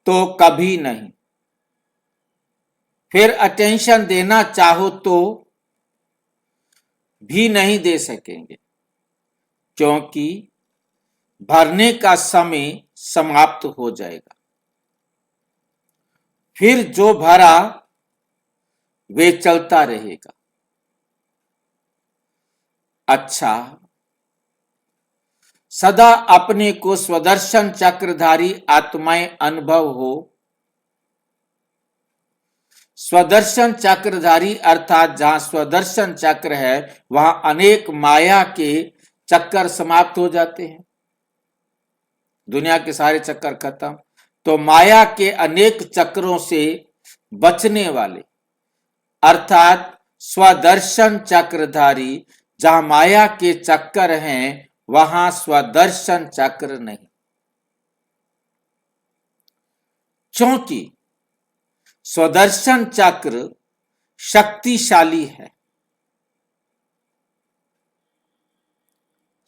तो कभी नहीं, फिर अटेंशन देना चाहो तो भी नहीं दे सकेंगे, क्योंकि भरने का समय समाप्त हो जाएगा। फिर जो भरा वे चलता रहेगा। अच्छा, सदा अपने को स्वदर्शन चक्रधारी आत्माएं अनुभव हो। स्वदर्शन चक्रधारी अर्थात जहां स्वदर्शन चक्र है वहां अनेक माया के चक्कर समाप्त हो जाते हैं, दुनिया के सारे चक्कर खत्म। तो माया के अनेक चक्रों से बचने वाले अर्थात स्वदर्शन चक्रधारी, जहां माया के चक्कर हैं वहां स्वदर्शन चक्र नहीं, क्योंकि स्वदर्शन चक्र शक्तिशाली है।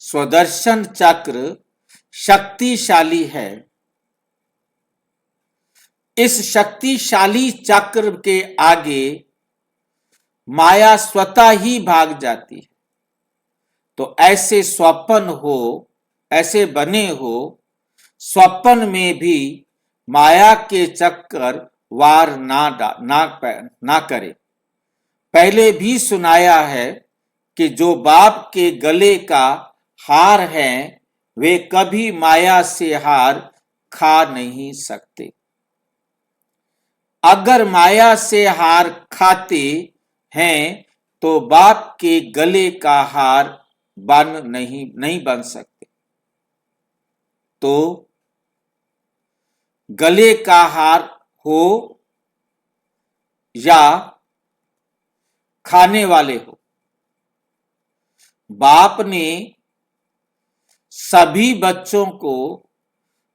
स्वदर्शन चक्र शक्तिशाली है। इस शक्तिशाली चक्र के आगे माया स्वतः ही भाग जाती है। तो ऐसे स्वप्न हो, ऐसे बने हो, स्वप्न में भी माया के चक्कर वार ना करे। पहले भी सुनाया है कि जो बाप के गले का हार हैं वे कभी माया से हार खा नहीं सकते। अगर माया से हार खाते हैं तो बाप के गले का हार नहीं बन सकते। तो गले का हार हो या खाने वाले हो, बाप ने सभी बच्चों को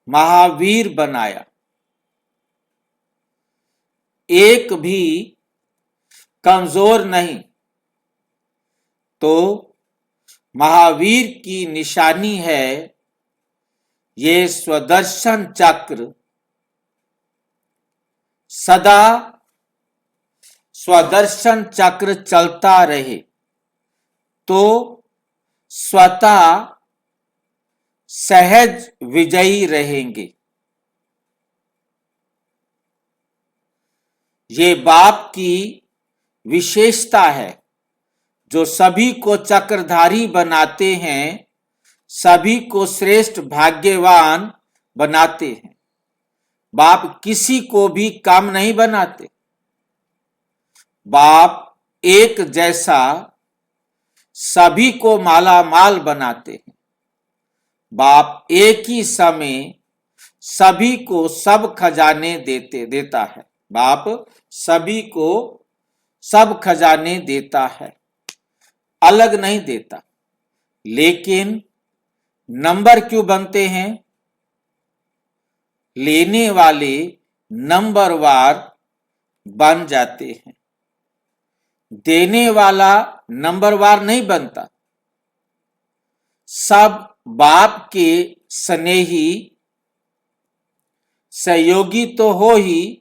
महावीर बनाया। एक भी कमजोर नहीं। तो महावीर की निशानी है ये स्वदर्शन चक्र सदा स्वदर्शन चक्र चलता रहे तो स्वतः सहज विजयी रहेंगे। ये बाप की विशेषता है जो सभी को चक्रधारी बनाते हैं, सभी को श्रेष्ठ भाग्यवान बनाते हैं। बाप किसी को भी कम नहीं बनाते। बाप एक जैसा सभी को माला माल बनाते हैं। बाप एक ही समय सभी को सब खजाने देता है। बाप सभी को सब खजाने देता है, अलग नहीं देता। लेकिन नंबर क्यों बनते हैं? लेने वाले नंबरवार बन जाते हैं, देने वाला नंबरवार नहीं बनता। सब बाप के स्नेही सहयोगी तो हो ही,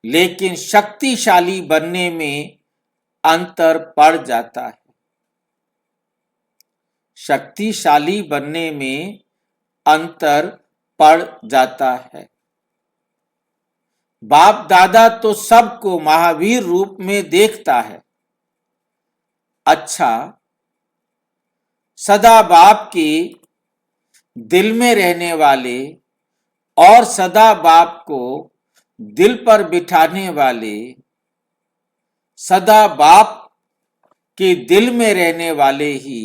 लेकिन शक्तिशाली बनने में अंतर पड़ जाता है। शक्तिशाली बनने में अंतर पड़ जाता है। बाप दादा तो सबको महावीर रूप में देखता है। अच्छा, सदा बाप के दिल में रहने वाले और सदा बाप को दिल पर बिठाने वाले, सदा बाप के दिल में रहने वाले ही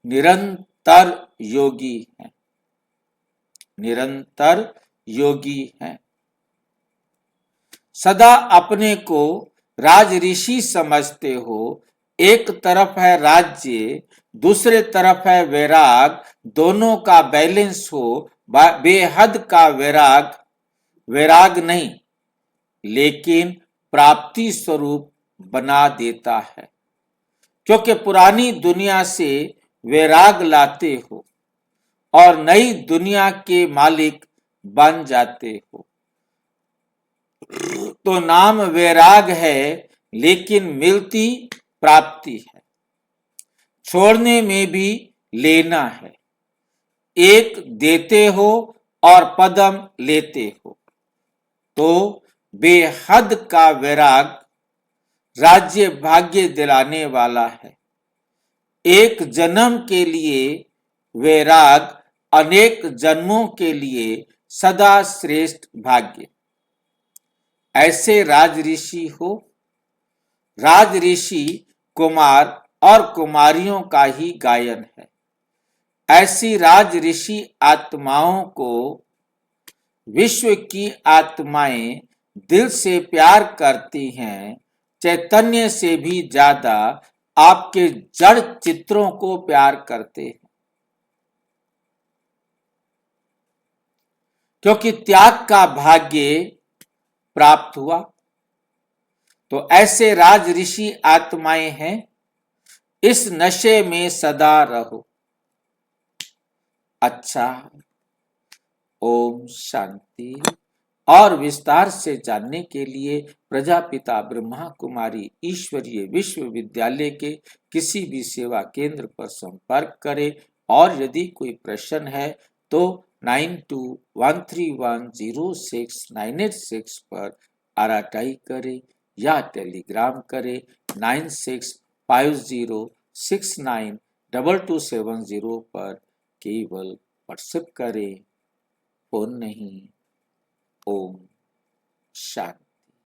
निरंतर योगी हैं, निरंतर योगी हैं। सदा अपने को राज ऋषि समझते हो। एक तरफ है राज्य, दूसरे तरफ है वैराग, दोनों का बैलेंस हो। बेहद का वैराग वैराग नहीं, लेकिन प्राप्ति स्वरूप बना देता है, क्योंकि पुरानी दुनिया से वैराग लाते हो और नई दुनिया के मालिक बन जाते हो। तो नाम वैराग है, लेकिन मिलती प्राप्ति है। छोड़ने में भी लेना है। एक देते हो और पदम लेते हो। तो बेहद का वैराग राज्य भाग्य दिलाने वाला है। एक जन्म के लिए वैराग अनेक जन्मों के लिए सदा श्रेष्ठ भाग्य। ऐसे राज ऋषि हो। राज ऋषि कुमार और कुमारियों का ही गायन है। ऐसी राज ऋषि आत्माओं को विश्व की आत्माएं दिल से प्यार करती हैं, चैतन्य से भी ज्यादा आपके जड़ चित्रों को प्यार करते हैं, क्योंकि त्याग का भाग्य प्राप्त हुआ। तो ऐसे राज ऋषि आत्माएं हैं। इस नशे में सदा रहो। अच्छा, ओम शांति। और विस्तार से जानने के लिए प्रजापिता ब्रह्मा कुमारी ईश्वरीय विश्वविद्यालय के किसी भी सेवा केंद्र पर संपर्क करें। और यदि कोई प्रश्न है तो 9213106986 पर आरटीआई करें या टेलीग्राम करें 9650692270 पर। केवल व्हाट्सएप करें, फोन नहीं। ओम शांति।